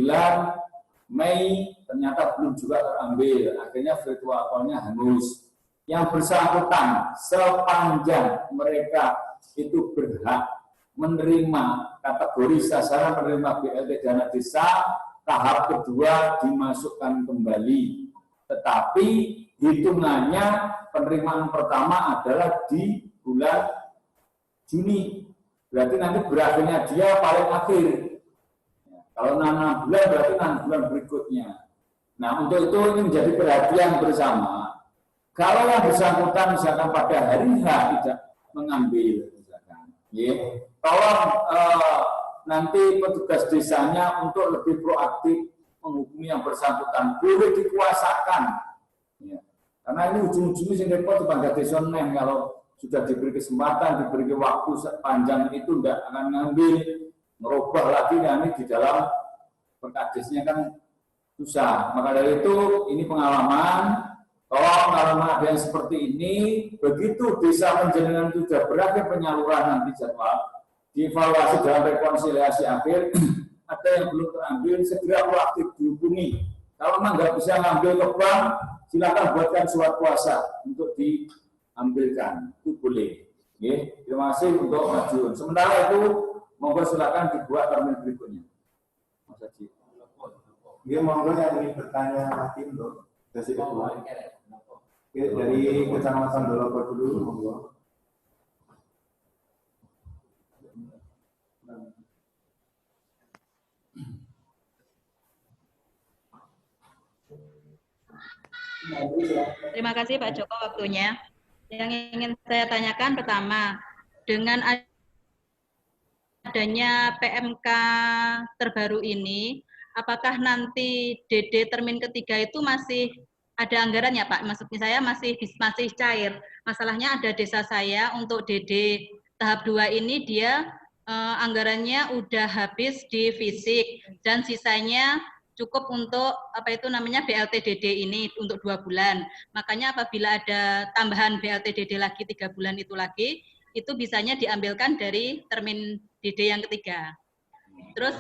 Mei ternyata belum juga terambil, akhirnya virtual account-nya hangus. Yang bersangkutan sepanjang mereka itu berhak menerima kategori sasaran penerima BLT dana desa, tahap kedua dimasukkan kembali. Tetapi hitungannya penerimaan pertama adalah di bulan Juni. Berarti nanti berakhirnya dia paling akhir. Kalau 6 bulan berarti 6 bulan berikutnya. Nah untuk itu ini menjadi perhatian bersama. Kalau yang bersangkutan misalkan pada hari H tidak mengambil, misalkan, tolong nanti petugas desanya untuk lebih proaktif menghubungi yang bersangkutan, boleh dikuasakan. Ya. Karena ini ujung-ujungnya sing repot di Bangga Desa Neng, kalau sudah diberi kesempatan, diberi waktu sepanjang itu tidak akan ngambil, merubah lagi nanti di dalam perkadesnya kan susah. Maka dari itu ini pengalaman. Tolong kalau ada yang seperti ini, begitu desa penjenengan itu sudah berakhir penyaluran nanti jadwal, dievaluasi dalam rekonsiliasi akhir, ada yang belum terambil, segera proaktif dihubungi. Kalau memang nggak bisa ngambil ke bank, silakan buatkan surat kuasa untuk diambilkan, itu boleh. Oke, terima kasih untuk Madiun. Sementara itu, monggo silakan dibuat termin berikutnya. Mas Haji. Dia monggo yang ingin bertanya lagi untuk sesi kedua. Oke, dari Kecamatan Dolopo dulu, monggo. Terima kasih Pak Joko waktunya. Yang ingin saya tanyakan pertama, dengan adanya PMK terbaru ini, apakah nanti DD termin ketiga itu masih ada anggarannya Pak? Maksudnya saya masih cair. Masalahnya ada desa saya untuk DD tahap 2 ini dia anggarannya udah habis di fisik dan sisanya cukup untuk BLT DD ini untuk 2 bulan. Makanya apabila ada tambahan BLT DD lagi 3 bulan itu lagi, itu bisanya diambilkan dari termin DD yang ketiga. Terus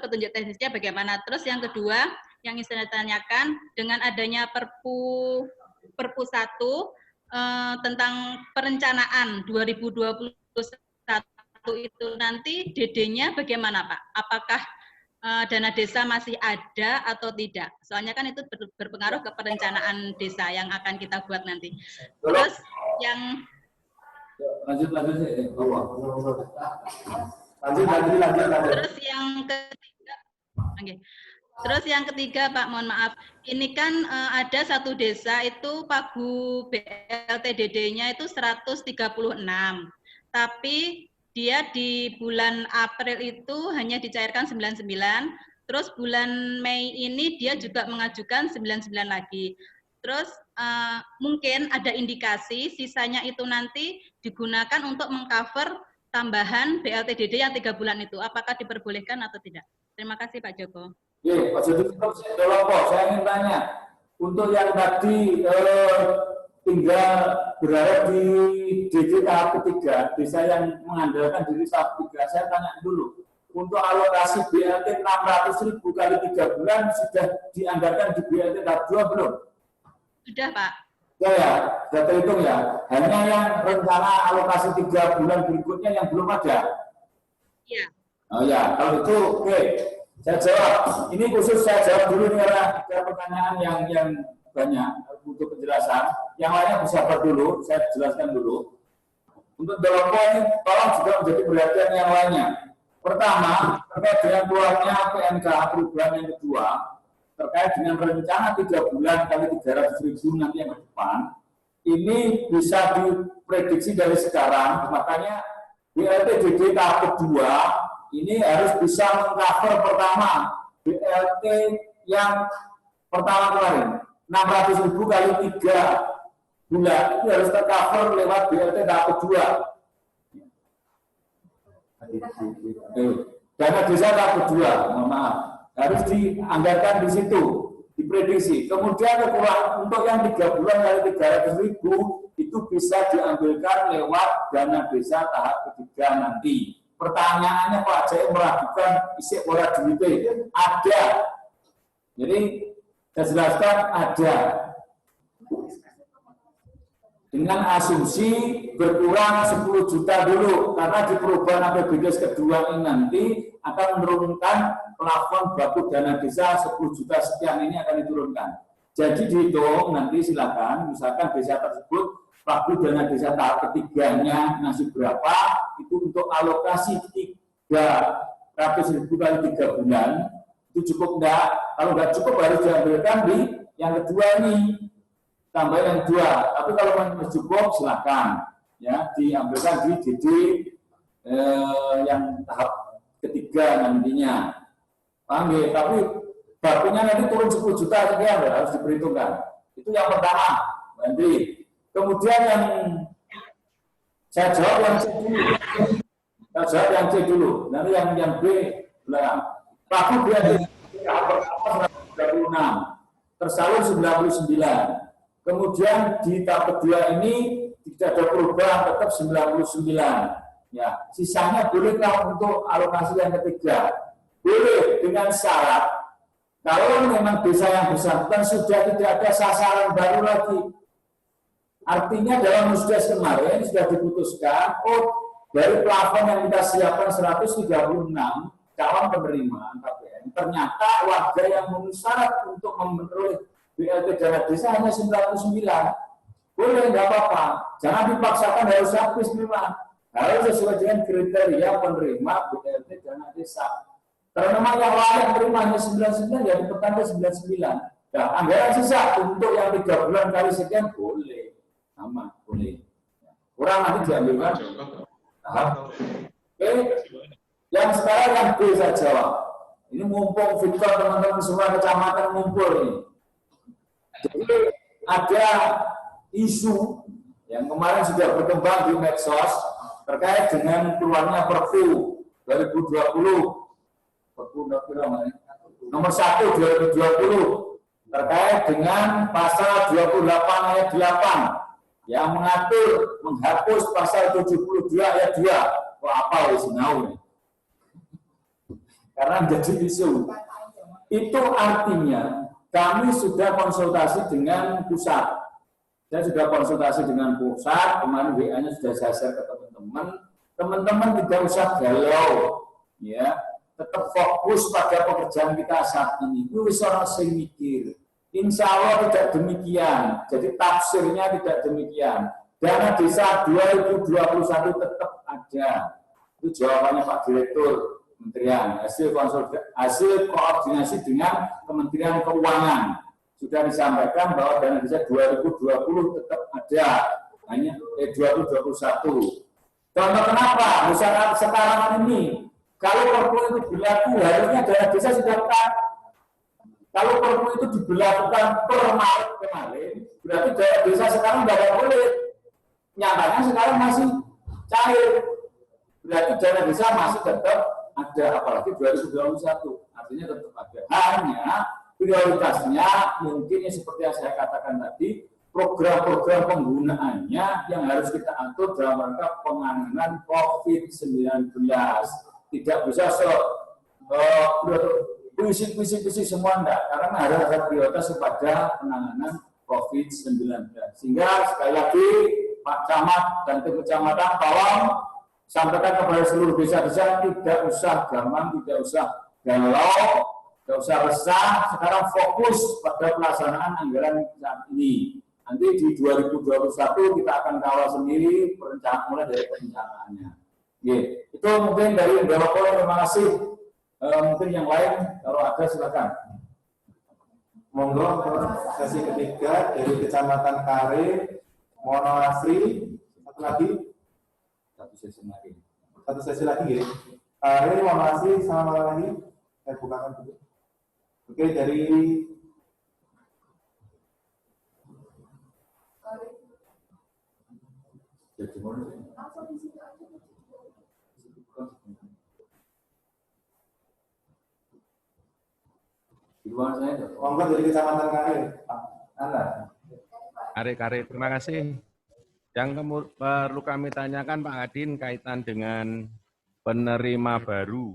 petunjuk teknisnya bagaimana? Terus yang kedua, yang ingin saya tanyakan, dengan adanya Perpu 1 tentang perencanaan 2021 itu nanti DD-nya bagaimana Pak? Apakah dana desa masih ada atau tidak? Soalnya kan itu berpengaruh ke perencanaan desa yang akan kita buat nanti. Terus yang lanjut. Terus yang ketiga, Terus yang ketiga Pak, mohon maaf, ini kan ada satu desa itu pagu BLTDD-nya itu 136, tapi dia di bulan April itu hanya dicairkan 99, terus bulan Mei ini dia juga mengajukan 99 lagi. Terus mungkin ada indikasi sisanya itu nanti digunakan untuk mengcover tambahan BLTDD yang 3 bulan itu. Apakah diperbolehkan atau tidak? Terima kasih Pak Joko. Oke, Pak Joko, saya ingin tanya, untuk yang tadi tinggal berada di DD tahap ketiga, desa yang mengandalkan diri tahap ketiga, saya tanya dulu, untuk alokasi BLT 600.000 kali 3 bulan sudah dianggarkan di BLT tahap 2 belum? Sudah Pak. Ya, sudah terhitung ya. Hanya yang rencana alokasi 3 bulan berikutnya yang belum ada. Iya. Oh ya, kalau itu oke. Saya jawab. Ini khusus saya jawab dulu nih karena ada pertanyaan yang banyak untuk penjelasan. Yang lainnya bersabar dulu, saya jelaskan dulu. Untuk dalam poin, tolong juga menjadi perhatian yang lainnya. Pertama, terkait dengan keluarnya PNK perubahan yang kedua, terkait dengan rencana 3 bulan kali 300.000 nanti yang ke depan, ini bisa diprediksi dari sekarang. Makanya BLTDD tahap kedua ini harus bisa mengcover pertama BLT yang pertama kemarin 600.000 kali 3 bulan itu harus tercover lewat BLT tahap kedua. Dana desa tahap kedua, mohon maaf, harus dianggarkan di situ, diprediksi. Kemudian untuk yang 3 bulan kali 300.000 itu bisa diambilkan lewat dana desa tahap ketiga nanti. Pertanyaannya Pak Jaya meragukan isi pola duitnya ada. Jadi saya jelaskan ada. Dengan asumsi berkurang 10 juta dulu karena di perubahan APBDes kedua ini nanti akan menurunkan plafon baku dana desa 10 juta sekian ini akan diturunkan. Jadi dihitung nanti silakan misalkan desa tersebut baku dana desa tahap ketiganya ngasih berapa, itu untuk alokasi 300.000 kali 3 bulan, itu cukup enggak? Kalau enggak cukup harus diambilkan di yang kedua ini, tambah yang 2. Tapi kalau masih cukup silakan ya diambilkan di DD yang tahap ketiga nantinya. Paham ya? Tapi bakunya nanti turun 10 juta sekian harus diperhitungkan. Itu yang pertama, nanti. Kemudian yang saya jawab yang C dulu. Saya jawab yang C dulu. Nanti yang B belakang. Paku BLT pertama 136, tersalur 99. Kemudian di tahap kedua ini tidak ada perubahan, tetap 99. Ya, sisanya bolehkah untuk alokasi yang ketiga? Boleh dengan syarat kalau memang desa yang bersangkutan sudah tidak ada sasaran baru lagi. Artinya dalam musdes kemarin sudah diputuskan, dari plafon yang kita siapkan 136 calon penerima KPN, ternyata warga yang memenuhi syarat untuk memenuhi BLT dana desa hanya 99. Boleh, nggak apa-apa. Jangan dipaksakan harus habis memang. Harus sesuai dengan kriteria penerima BLT dana desa. Karena memang yang layak menerima hanya 99, ya dipertanda 99. Nah, anggaran sisa untuk yang 3 bulan kali sekian boleh. Sama, boleh. Kurang nanti diambilkan. Oke. Yang sekarang yang B saya jawab. Ini mumpung Victor teman-teman semua kecamatan ngumpul ini. Jadi ada isu yang kemarin sudah berkembang di medsos terkait dengan keluarnya Perpu 2020. Perpu nomor 1 2020 terkait dengan pasal 28 ayat 8 yang mengatur menghapus pasal 72 ayat 2. Kok apa wis sinau? Karena menjadi isu. Itu artinya kami sudah konsultasi dengan pusat. Saya sudah konsultasi dengan pusat, kemarin WA-nya sudah saya share ke teman-teman. Teman-teman tidak usah galau, ya. Tetap fokus pada pekerjaan kita saat ini. Itu wis ora sing mikir. Insya Allah tidak demikian. Jadi tafsirnya tidak demikian. Dana desa 2021 tetap ada. Itu jawabannya Pak Direktur. kementerian, hasil koordinasi dengan Kementerian Keuangan. Sudah disampaikan bahwa dana desa 2020 tetap ada, hanya 2021. Contoh kenapa? Misalkan sekarang ini, kalau perpu itu berlaku, harusnya dana desa sudah kan. Kalau perpu itu diberlakukan per Maret kemarin, berarti dana desa sekarang tidak ada boleh. Nyatanya sekarang masih cair. Berarti dana desa masih tetap ada, apalagi 2021. Artinya tetap ada. Hanya prioritasnya mungkin seperti yang saya katakan tadi, program-program penggunaannya yang harus kita atur dalam rangka penanganan COVID-19. Tidak bisa puisi-puisi semua enggak, karena harus ada prioritas kepada penanganan COVID-19. Sehingga sekali lagi Pak Camat dan tim kecamatan tolong sampaikan kepada seluruh desa-desa, tidak usah gamang, tidak usah galau, tidak usah resah. Sekarang fokus pada pelaksanaan anggaran saat ini. Nanti di 2021 kita akan kawal sendiri perencanaan, mulai dari perencanaannya. Itu mungkin dari Dewa. Terima kasih. Mungkin yang lain kalau ada silakan. Monggo untuk sesi ketiga dari Kecamatan Kare, Monasri, satu lagi. Satu sesi lagi ya. Kare, Monasri, sama lagi. Saya bukakan dulu. Oke, dari monggo dari Kecamatan Kare, Pak Anda. Kare, terima kasih. Yang perlu kami tanyakan Pak Adin kaitan dengan penerima baru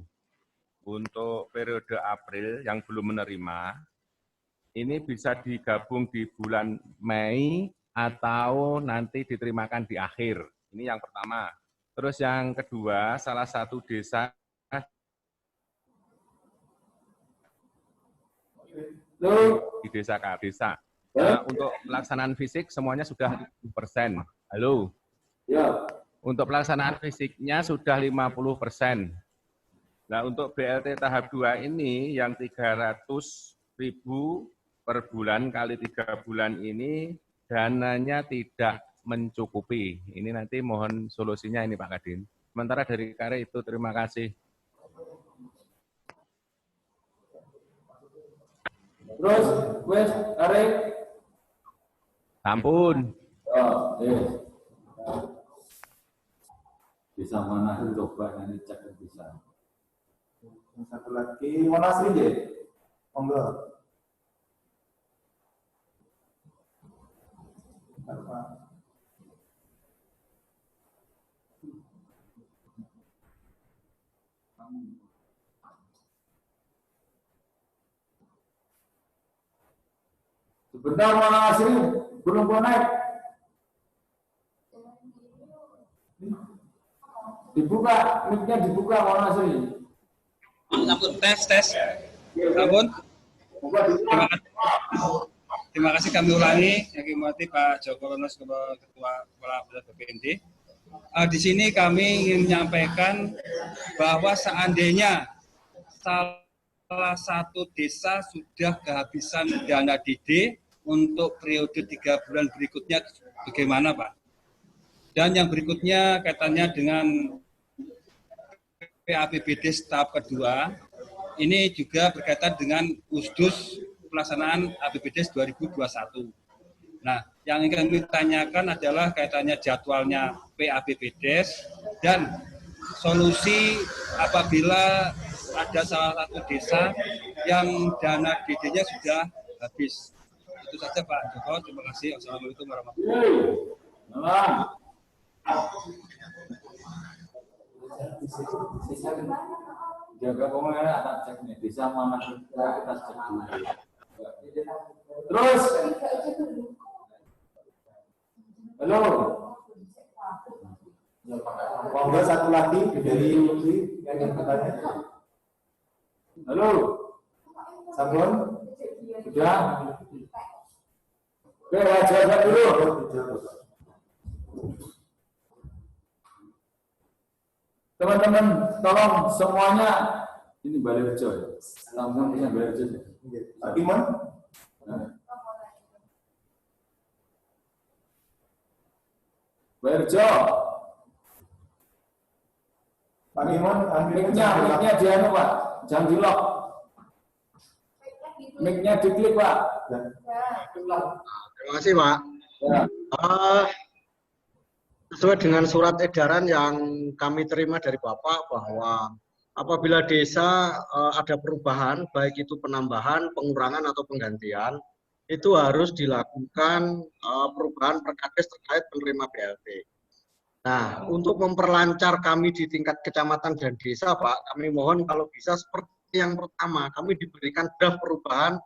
untuk periode April yang belum menerima, ini bisa digabung di bulan Mei atau nanti diterimakan di akhir. Ini yang pertama. Terus yang kedua, salah satu desa di desa desa. Untuk pelaksanaan fisik semuanya sudah 50%. Halo. Ya. Untuk pelaksanaan fisiknya sudah 50%. Nah, untuk BLT tahap 2 ini yang 300.000 per bulan kali 3 bulan ini dananya tidak mencukupi. Ini nanti mohon solusinya ini Pak Kadin. Sementara dari Kare itu terima kasih. Terus, wes, Kare. Ampun. Oh, bisa mana coba nanti cek bisa. Satu lagi, Monasri deh. Monggo. Sebentar Monasri, belum connect. Dibuka, mic-nya dibuka Monasri. Ampun, tes. Ampun. Terima kasih kami ulangi, yang dimati Pak Joko Ronos, Ketua Kepala BPND. Di sini kami ingin menyampaikan bahwa seandainya salah satu desa sudah kehabisan dana DD untuk periode 3 bulan berikutnya, bagaimana Pak? Dan yang berikutnya kaitannya dengan PAPBD tahap kedua, ini juga berkaitan dengan USDUS pelaksanaan APBD 2021. Nah, yang ingin kami tanyakan adalah kaitannya jadwalnya PAPBD dan solusi apabila ada salah satu desa yang dana DD-nya sudah habis. Itu saja Pak Joko, terima kasih. Wassalamualaikum warahmatullahi wabarakatuh. Jaga pemenang tak cek nih, bisa mana kita cek dulu. Terus, halo. Monggo satu lagi dari Lutfi yang bertanya. Halo. Sampun? Sudah. Oke, jawab dulu. Teman-teman, tolong semuanya ini Balirjo ya. Langsung punya Balirjo ya. Pak Iman, Balirjo, Pak Iman, mic-nya di anu Pak, jangan di lock. Mic-nya diklik Pak. Terima kasih Pak. Ya. Sesuai dengan surat edaran yang kami terima dari Bapak bahwa apabila desa ada perubahan, baik itu penambahan, pengurangan atau penggantian, itu harus dilakukan perubahan perkades terkait penerima BLT. Nah, untuk memperlancar kami di tingkat kecamatan dan desa, Pak, kami mohon kalau bisa seperti yang pertama, kami diberikan draft perubahan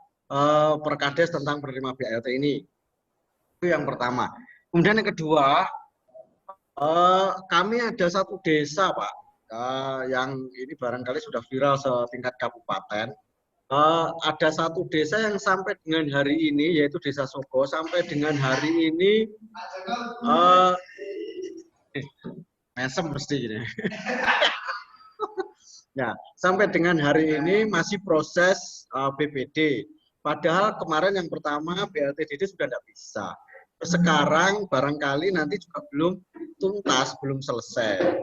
perkades tentang penerima BLT ini. Itu yang pertama. Kemudian yang kedua, kami ada satu desa, Pak, yang ini barangkali sudah viral setingkat kabupaten. Ada satu desa yang sampai dengan hari ini, yaitu Desa Sogo, sampai dengan hari ini, mesem mesti gini. Ya, sampai dengan hari ini masih proses BPD. Padahal kemarin yang pertama BLTDD sudah tidak bisa. Sekarang barangkali nanti juga belum tuntas, belum selesai.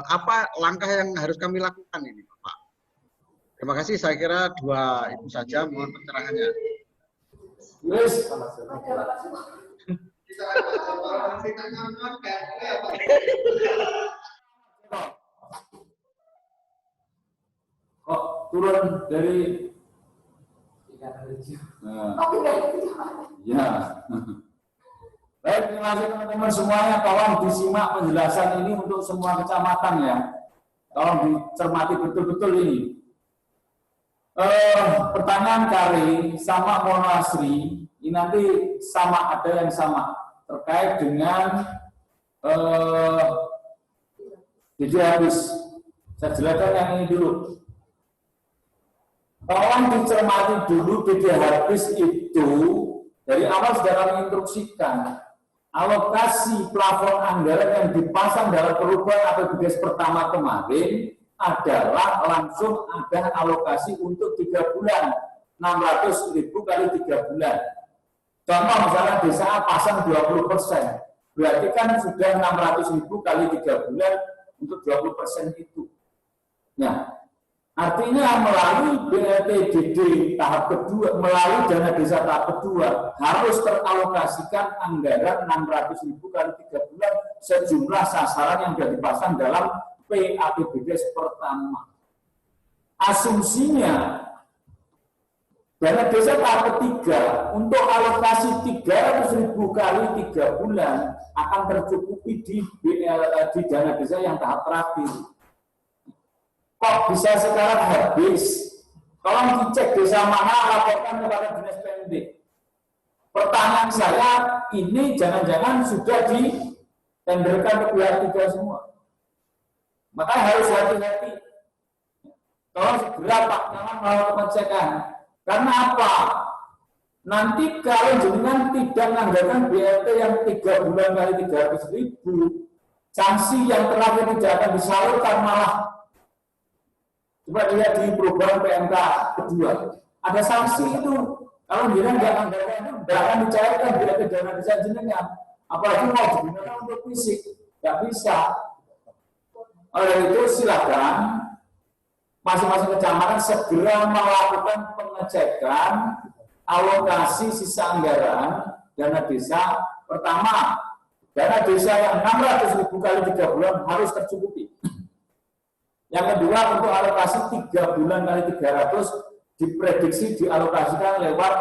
Apa langkah yang harus kami lakukan ini, Pak? Terima kasih, saya kira dua itu saja, mohon pencerahannya. Yes. Kok turun dari ya. Baik, terima kasih teman-teman semuanya. Tolong disimak penjelasan ini untuk semua kecamatan ya. Tolong dicermati betul-betul ini. Pertanyaan Kari sama Monasri ini nanti sama, ada yang sama terkait dengan jadi habis. Saya jelaskan yang ini dulu. Tolong dicermati dulu BD habis itu dari awal sudah kami instruksikan alokasi plafon anggaran yang dipasang dalam perubahan APBDes pertama kemarin adalah langsung ada alokasi untuk 3 bulan 600.000 kali 3 bulan. Contoh misalnya desa A pasang 20%, berarti kan sudah 600.000 kali 3 bulan untuk 20% itu. Nah, artinya melalui BLTDD tahap kedua, melalui dana desa tahap kedua, harus teralokasikan anggaran 600.000 kali 3 bulan sejumlah sasaran yang sudah dipasang dalam PAPBDes pertama. Asumsinya, dana desa tahap ketiga untuk alokasi 300.000 kali 3 bulan akan tercukupi di dana desa yang tahap terakhir. Kok bisa sekarang habis? Tolong dicek desa mana, laporkan kepada Dinas PND. Pertanyaan saya, ini jangan-jangan sudah ditenderkan ke pihak tiga semua. Makanya harus hati-hati. Tolong segera Pak, jangan mau pengecekan. Karena apa? Nanti kalau jenengan tidak menganggarkan BLT yang 3 bulan kali 300.000, sanksi yang terakhir tidak akan disalurkan, malah coba lihat di perubahan PMK kedua. Ada sanksi itu. Kalau jenengan nggak anggarkan itu, tidak akan dicairkan BLT dana desa jenengan. Apalagi mau digunakan untuk fisik, nggak bisa. Oleh itu silakan masing-masing kecamatan segera melakukan pengecekan alokasi sisa anggaran dana desa. Pertama, dana desa yang 600.000 kali 3 bulan harus tercukupi. Yang kedua, untuk alokasi 3 bulan kali 300 diprediksi dialokasikan lewat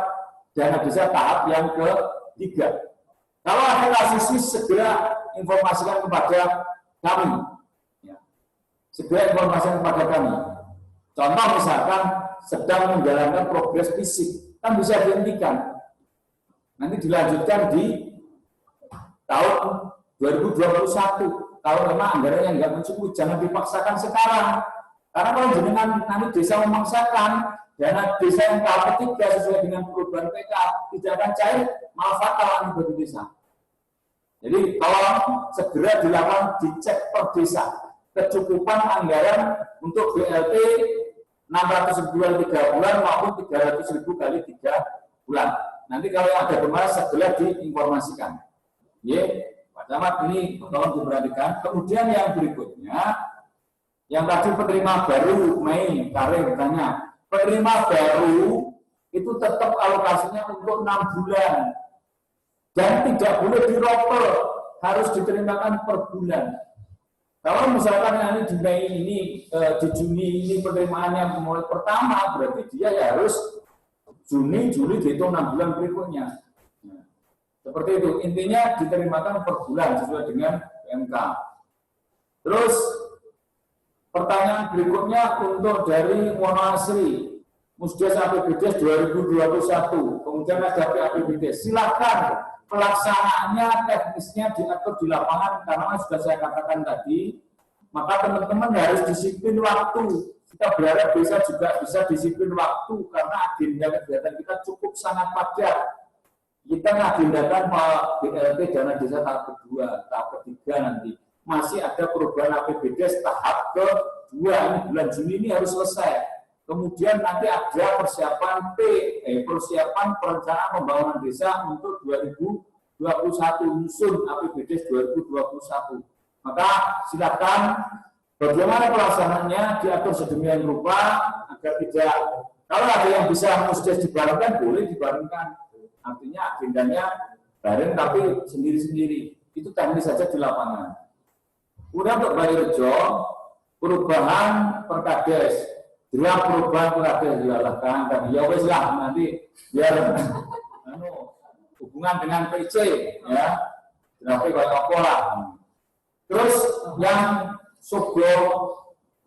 dana desa tahap yang ketiga. Kalau ada kasus segera informasikan kepada kami. Segera informasikan kepada kami. Contoh misalkan sedang menjalankan progres fisik, kan bisa dihentikan. Nanti dilanjutkan di tahun 2021. Kalau memang anggaran yang nggak mencukupi, jangan dipaksakan sekarang. Karena kalau jenengan nanti desa memaksakan, dana desa yang tahap ketiga sesuai dengan perubahan PK tidak akan cair, malah fatal bagi desa. Jadi tolong segera dilakukan dicek per desa. kecukupan anggaran untuk BLT 600.000 kali 3 bulan maupun 300.000 kali 3 bulan. Nanti kalau yang ada kemarin segera diinformasikan. Ya, Pak Camat ini tolong diperhatikan. Kemudian yang berikutnya, yang tadi penerima baru Mei, Karim bertanya, penerima baru itu tetap alokasinya untuk 6 bulan dan tidak boleh diropel, harus diterimakan per bulan. Kalau misalkan ini di Mei ini, di Juni ini penerimaannya mulai pertama, berarti dia ya harus Juni, Juli dihitung 6 bulan berikutnya. Nah, seperti itu, intinya diterimakan per bulan sesuai dengan PMK. Terus pertanyaan berikutnya untuk dari Wonasri, Musdes APBDes 2021, kemudian ada PAPBDes. Silakan pelaksanaannya, teknisnya diatur di lapangan, karena sudah saya katakan tadi, maka teman-teman harus disiplin waktu. Kita berharap desa juga bisa disiplin waktu, karena agenda kegiatan kita cukup sangat padat. Kita mengagendakan BLT dana desa tahap kedua, tahap ketiga nanti. Masih ada perubahan APBDes tahap kedua, ini bulan Juni ini harus selesai. Kemudian nanti ada persiapan persiapan perencanaan pembangunan desa untuk 2021, nyusun APBDes 2021. Maka silakan bagaimana pelaksanaannya diatur sedemikian rupa agar tidak, kalau ada yang bisa Musdes dibarengkan, boleh dibarengkan. Artinya agendanya bareng tapi sendiri-sendiri. Itu teknis saja di lapangan. Kemudian untuk Balirejo, perubahan Perkades. Draft perubahan Perkades dilakukan dan ya wes lah nanti biar hubungan dengan PC ya, draftnya kayak apa lah. Terus yang Sogo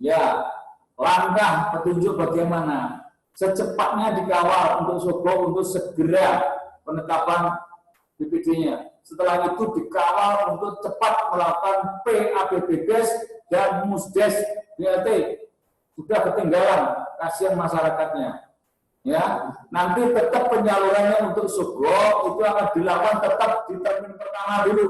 ya, langkah petunjuk bagaimana secepatnya dikawal untuk Sogo untuk segera penetapan BPD-nya. Setelah itu dikawal untuk cepat melakukan PAPBDes dan Musdes BLT. Sudah ketinggalan, kasihan masyarakatnya. Ya, nanti tetap penyalurannya untuk Sogo itu akan dilakukan tetap di termin pertama dulu.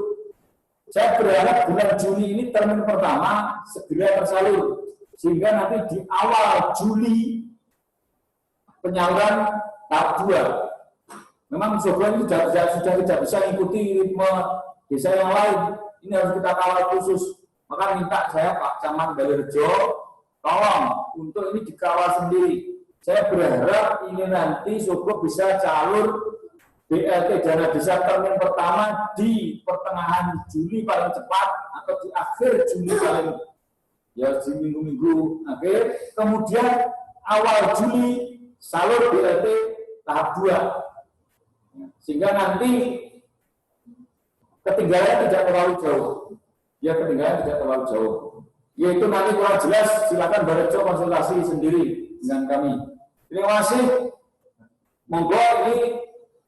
Saya berharap bulan Juni ini termin pertama segera tersalur, sehingga nanti di awal Juli penyaluran tahap 2. Memang Sogo ini sudah tidak bisa mengikuti ritme desa yang lain. Ini harus kita kawal khusus. Maka minta saya Pak Camat Balirejo, tolong untuk ini dikawal sendiri. Saya berharap ini nanti Sogo bisa calur BLT dana desa termin pertama di pertengahan Juli paling cepat atau di akhir Juli paling ya di minggu-minggu akhir. Kemudian awal Juli salur BLT tahap 2. Sehingga nanti ketinggalan tidak terlalu jauh. Ya ketinggalan tidak terlalu jauh. Yaitu nanti kurang jelas, silakan Balirejo konsultasi sendiri dengan kami. Terima kasih. Monggo ini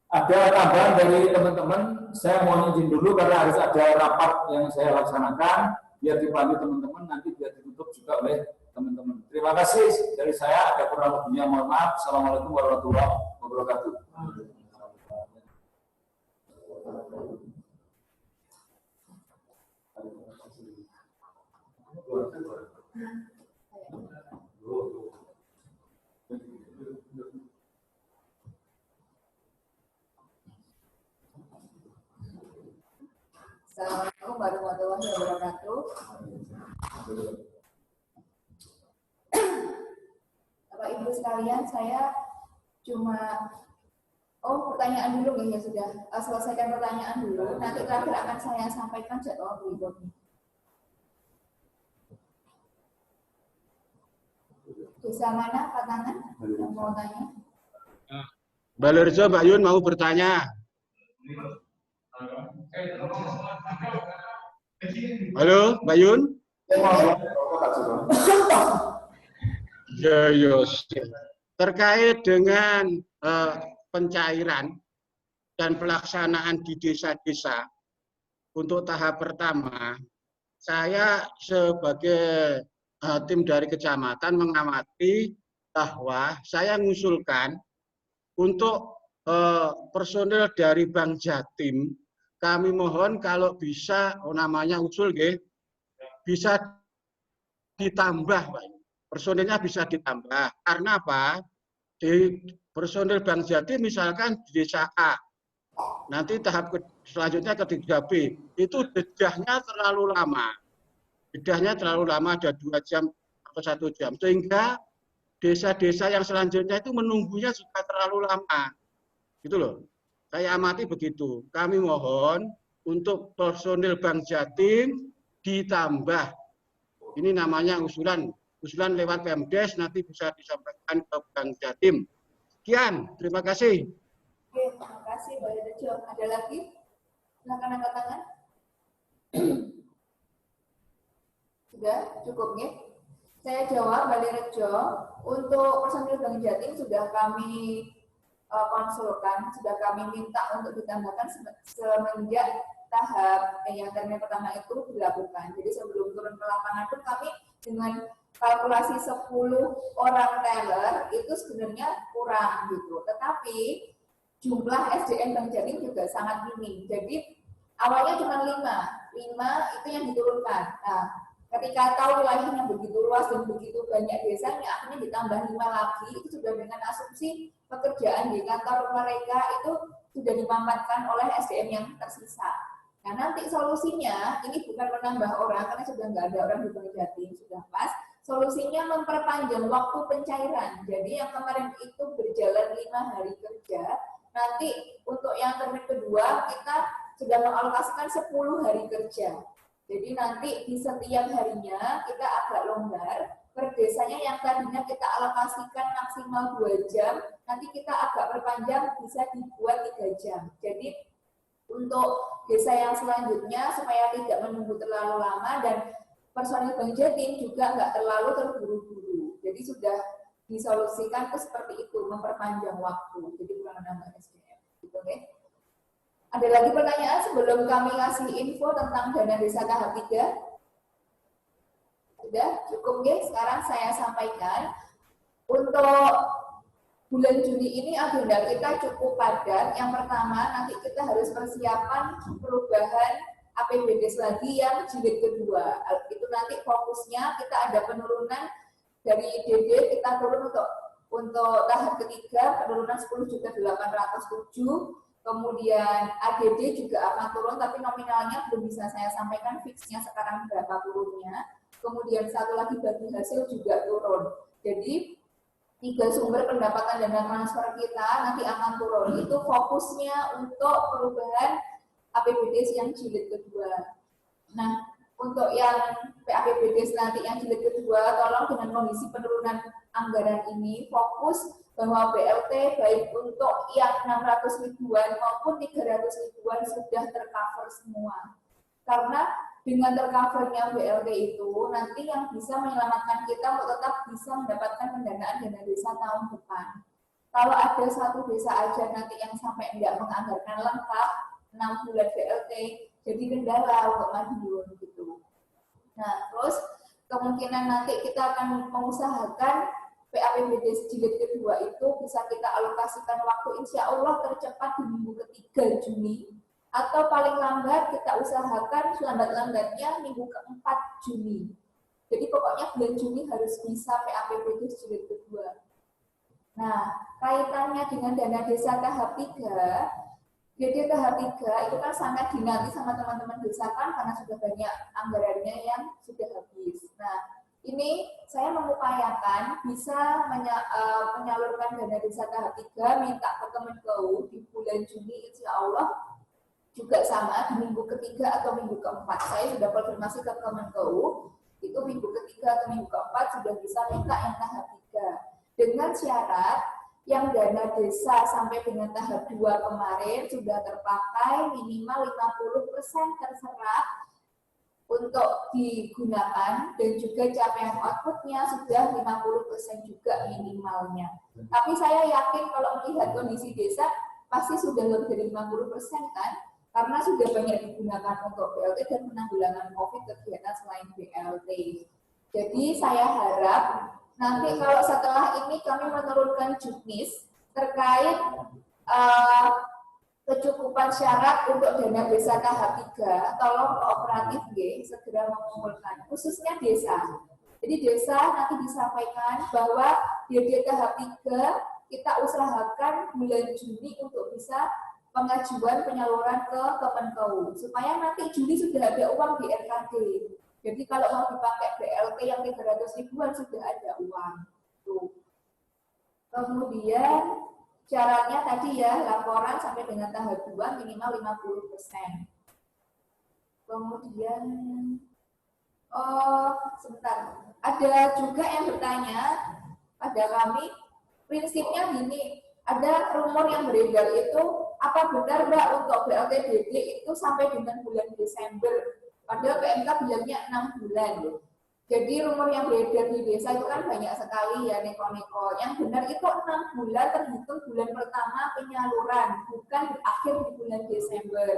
ada tambahan dari teman-teman. Saya mohon izin dulu karena harus ada rapat yang saya laksanakan. Biar dipandu teman-teman, nanti biar ditutup juga oleh teman-teman. Terima kasih dari saya. Ada kurang lebihnya mohon maaf. Assalamualaikum warahmatullahi wabarakatuh. Assalamualaikum warahmatullahi wabarakatuh. Bapak Ibu sekalian, saya cuma pertanyaan dulu ya sudah. Selesaikan pertanyaan dulu. Nanti terakhir akan saya sampaikan jadwal berikutnya. Desa mana Pak Tangan yang mau tanya? Balirejo, Mbak Yun mau bertanya. Halo, Mbak Yun? Ya, terkait dengan pencairan dan pelaksanaan di desa-desa untuk tahap pertama, saya sebagai tim dari kecamatan mengamati bahwa saya mengusulkan untuk personel dari Bank Jatim, kami mohon kalau bisa namanya usul bisa ditambah, Pak. Personilnya bisa ditambah. Karena apa? Di personil Bank Jatim misalkan di desa A, nanti tahap selanjutnya ke 3B, itu jedahnya terlalu lama. Jedahnya terlalu lama, ada 2 jam atau 1 jam. Sehingga desa-desa yang selanjutnya itu menunggunya juga terlalu lama. Gitu loh. Saya amati begitu. Kami mohon untuk personil Bank Jatim ditambah. Ini namanya usulan lewat Pemdes, nanti bisa disampaikan ke Bank Jatim. Sekian, terima kasih. Oke, terima kasih Pak Rejo. Ada lagi? Silakan angkat tangan. Sudah cukup nih. Saya jawab Pak Rejo. Untuk personil Bank Jatim sudah kami konsulkan, sudah kami minta untuk ditambahkan semenjak tahap yang termin pertama itu dilakukan. Jadi sebelum turun ke lapangan pun kami dengan kalkulasi 10 orang teller itu sebenarnya kurang gitu. Tetapi jumlah SDM Bank Jatim juga sangat minim. Jadi awalnya cuma 5 itu yang diturunkan. Nah, ketika tahu wilayahnya begitu luas dan begitu banyak desanya, akhirnya ditambah 5 lagi. Itu sudah dengan asumsi pekerjaan di kantor mereka itu sudah dimamatkan oleh SDM yang tersisa. Nah, nanti solusinya ini bukan menambah orang karena sudah nggak ada orang di Bank Jatim, sudah pas. Solusinya memperpanjang waktu pencairan. Jadi yang kemarin itu berjalan 5 hari kerja, nanti untuk yang termin kedua kita sudah mengalokasikan 10 hari kerja. Jadi nanti di setiap harinya kita agak longgar. Per desanya yang tadinya kita alokasikan maksimal 2 jam, nanti kita agak perpanjang bisa dibuat 3 jam. Jadi untuk desa yang selanjutnya supaya tidak menunggu terlalu lama dan personil Bank Jatim juga nggak terlalu terburu-buru. Jadi sudah disolusikan ke seperti itu, memperpanjang waktu. Jadi bukan menambah SDM. Gitu, okay? Ada lagi pertanyaan sebelum kami kasih info tentang dana desa tahap 3? Sudah cukup ya. Sekarang saya sampaikan untuk bulan Juni ini agenda kita cukup padat. Yang pertama nanti kita harus persiapan perubahan APBD lagi yang jilid kedua. Itu nanti fokusnya kita ada penurunan dari DD kita turun untuk tahap ketiga penurunan 10.807. Kemudian ADD juga akan turun tapi nominalnya belum bisa saya sampaikan fixnya sekarang berapa turunnya. Kemudian satu lagi bagi hasil juga turun. Jadi 3 sumber pendapatan dana transfer kita nanti akan turun. Itu fokusnya untuk perubahan APBD yang jilid kedua. Nah, untuk yang PAPBD nanti yang jilid kedua, tolong dengan kondisi penurunan anggaran ini fokus bahwa BLT baik untuk yang 600 ribuan maupun 300 ribuan sudah tercover semua. Karena dengan tercovernya BLT itu nanti yang bisa menyelamatkan kita untuk tetap bisa mendapatkan pendanaan dana desa tahun depan. Kalau ada satu desa aja nanti yang sampai tidak menganggarkan lengkap 6 bulan BLT, jadi kendala untuk Madiun gitu. Nah, terus kemungkinan nanti kita akan mengusahakan PAPBD jilid kedua itu bisa kita alokasikan waktu insya Allah tercepat di minggu ketiga Juni atau paling lambat kita usahakan selambat-lambatnya minggu keempat Juni. Jadi pokoknya bulan Juni harus bisa PAPBD jilid kedua. Nah, kaitannya dengan dana desa tahap 3, jadi tahap 3 itu kan sangat dinanti sama teman-teman desa kan karena sudah banyak anggarannya yang sudah habis. Nah, ini saya mengupayakan bisa menyalurkan dana desa tahap 3 minta ke Kemenkeu di bulan Juni insya Allah juga sama di minggu ketiga atau minggu keempat. Saya sudah konfirmasi ke Kemenkeu itu minggu ketiga atau minggu keempat sudah bisa minta yang tahap 3 dengan syarat yang dana desa sampai dengan tahap 2 kemarin sudah terpakai minimal 50% terserap untuk digunakan dan juga capaian outputnya sudah 50% juga minimalnya. Tapi saya yakin kalau melihat kondisi desa pasti sudah lebih dari 50% kan, karena sudah banyak digunakan untuk BLT dan penanggulangan COVID kegiatan selain BLT. Jadi saya harap nanti kalau setelah ini kami menurunkan juknis terkait kecukupan syarat untuk dana desa tahap 3, tolong kooperatif segera mengumpulkan, khususnya desa. Jadi desa nanti disampaikan bahwa DD tahap 3 kita usahakan bulan Juni untuk bisa pengajuan penyaluran ke Kemenkeu supaya nanti Juli sudah ada uang di RKD. Jadi kalau mau dipakai BLT yang 300 ribuan sudah ada uang. Tuh. Kemudian syaratnya tadi ya laporan sampai dengan tahap 2 minimal 50%. Kemudian sebentar. Ada juga yang bertanya pada kami, prinsipnya gini, ada rumor yang beredar itu, apa benar Mbak untuk BLT DD itu sampai dengan bulan Desember, padahal PMK bilangnya 6 bulan. Jadi rumor yang beredar di desa itu kan banyak sekali ya, neko-neko. Yang benar itu 6 bulan terhitung bulan pertama penyaluran, bukan berakhir di bulan Desember.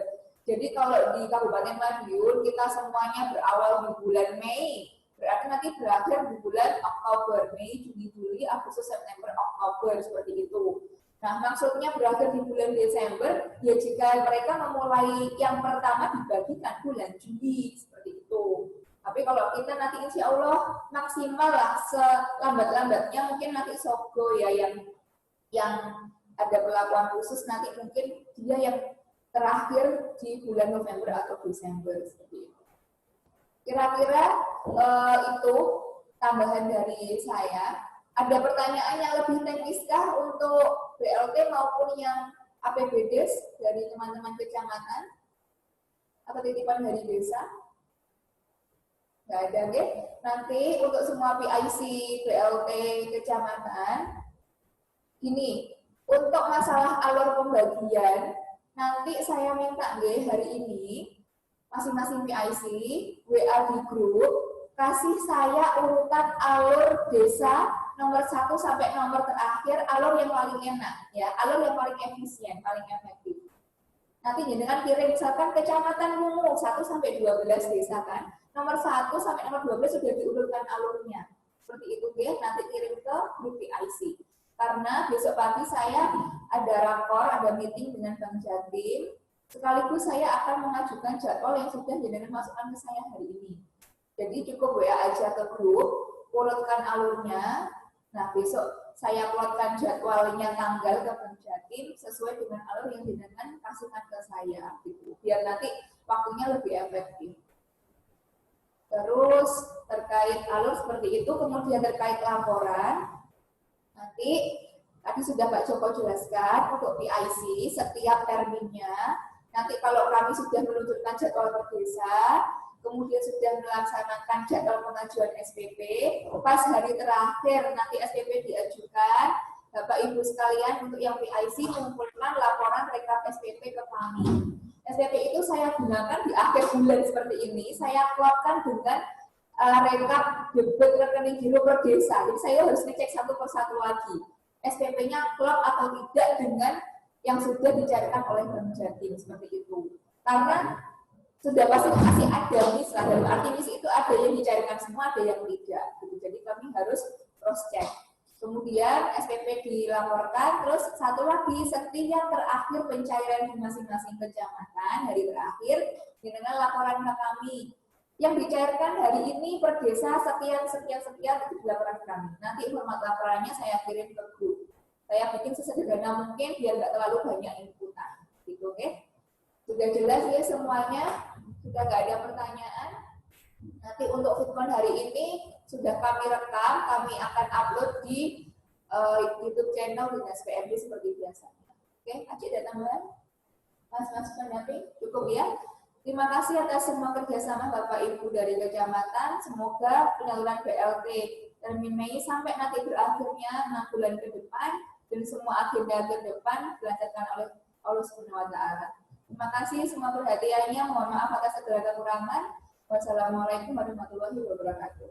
Jadi kalau di Kabupaten Madiun kita semuanya berawal di bulan Mei, berarti nanti berakhir di bulan Oktober, Mei, Juni, Juli, Agustus, September, Oktober, seperti itu. Nah, maksudnya berakhir di bulan Desember, ya jika mereka memulai yang pertama dibagikan bulan Juli, seperti itu. Tapi kalau kita nanti insya Allah maksimal lah, selambat-lambatnya mungkin nanti Sogo ya yang ada perlakuan khusus, nanti mungkin dia yang terakhir di bulan November atau Desember, seperti itu. Kira-kira itu tambahan dari saya. Ada pertanyaan yang lebih tekniskah untuk BLT maupun yang APBD dari teman-teman kecamatan? Atau titipan dari desa? Nggak ada, deh. Nanti untuk semua PIC BLT kecamatan, ini untuk masalah alur pembagian, nanti saya minta deh hari ini masing-masing PIC WA di grup kasih saya urutan alur desa nomor 1 sampai nomor terakhir, alur yang paling enak ya, alur yang paling efisien, paling efektif. Nanti dengan kirim misalkan kecamatan Mungu 1 sampai 12 desa kan, nomor 1 sampai nomor 12 sudah diurutkan alurnya. Seperti itu ya, nanti kirim ke grup PIC. Karena besok pagi saya ada rakor, ada meeting dengan Bank Jatim, sekaligus saya akan mengajukan jadwal yang sudah jenengan masukkan ke saya hari ini. Jadi cukup WA aja ke grup, urutkan alurnya. Nah, besok saya plotkan jadwalnya tanggal ke Bank Jatim sesuai dengan alur yang jenengan kasihkan ke saya, gitu. Biar nanti waktunya lebih efektif. Terus terkait alur seperti itu, kemudian terkait laporan, nanti tadi sudah Pak Joko jelaskan untuk PIC setiap terminnya. Nanti kalau kami sudah menunjukkan jadwal per desa, kemudian sudah melaksanakan jadwal pengajuan SPP, pas hari terakhir nanti SPP diajukan, Bapak Ibu sekalian untuk yang PIC mengumpulkan laporan rekap SPP ke kami. SPP itu saya gunakan di akhir bulan seperti ini, saya keluarkan dengan rekap debit rekening giro per desa. Jadi saya harus dicek satu persatu lagi. SPP-nya klop atau tidak dengan yang sudah dicarikan oleh Bank Jatim, seperti itu. Karena sudah pasti masih ada miss lah, dalam arti miss itu ada yang dicarikan semua, ada yang tidak. Gitu. Jadi kami harus cross check. Kemudian SPP dilaporkan, terus satu lagi setiap terakhir pencairan di masing-masing kecamatan hari terakhir dengan laporan ke kami. Yang dicairkan hari ini per desa sekian itu dilaporan ke kami. Nanti format laporannya saya kirim ke grup. Saya bikin sesederhana mungkin biar nggak terlalu banyak inputan. Gitu, oke? Sudah jelas ya semuanya? Sudah nggak ada pertanyaan? Nanti untuk fitman hari ini sudah kami rekam, kami akan upload di YouTube channel Dinas PMD seperti biasanya. Oke, Acik ada tambahan? Mas pendamping, cukup ya? Terima kasih atas semua kerjasama Bapak Ibu dari kecamatan. Semoga penyaluran BLT termin Mei sampai nanti berakhirnya 6 bulan ke depan dan semua agenda ke depan dilancarkan oleh Allah Subhanahu wa Ta'ala. Terima kasih semua perhatiannya. Mohon maaf atas segala kekurangan. Wassalamualaikum warahmatullahi wabarakatuh.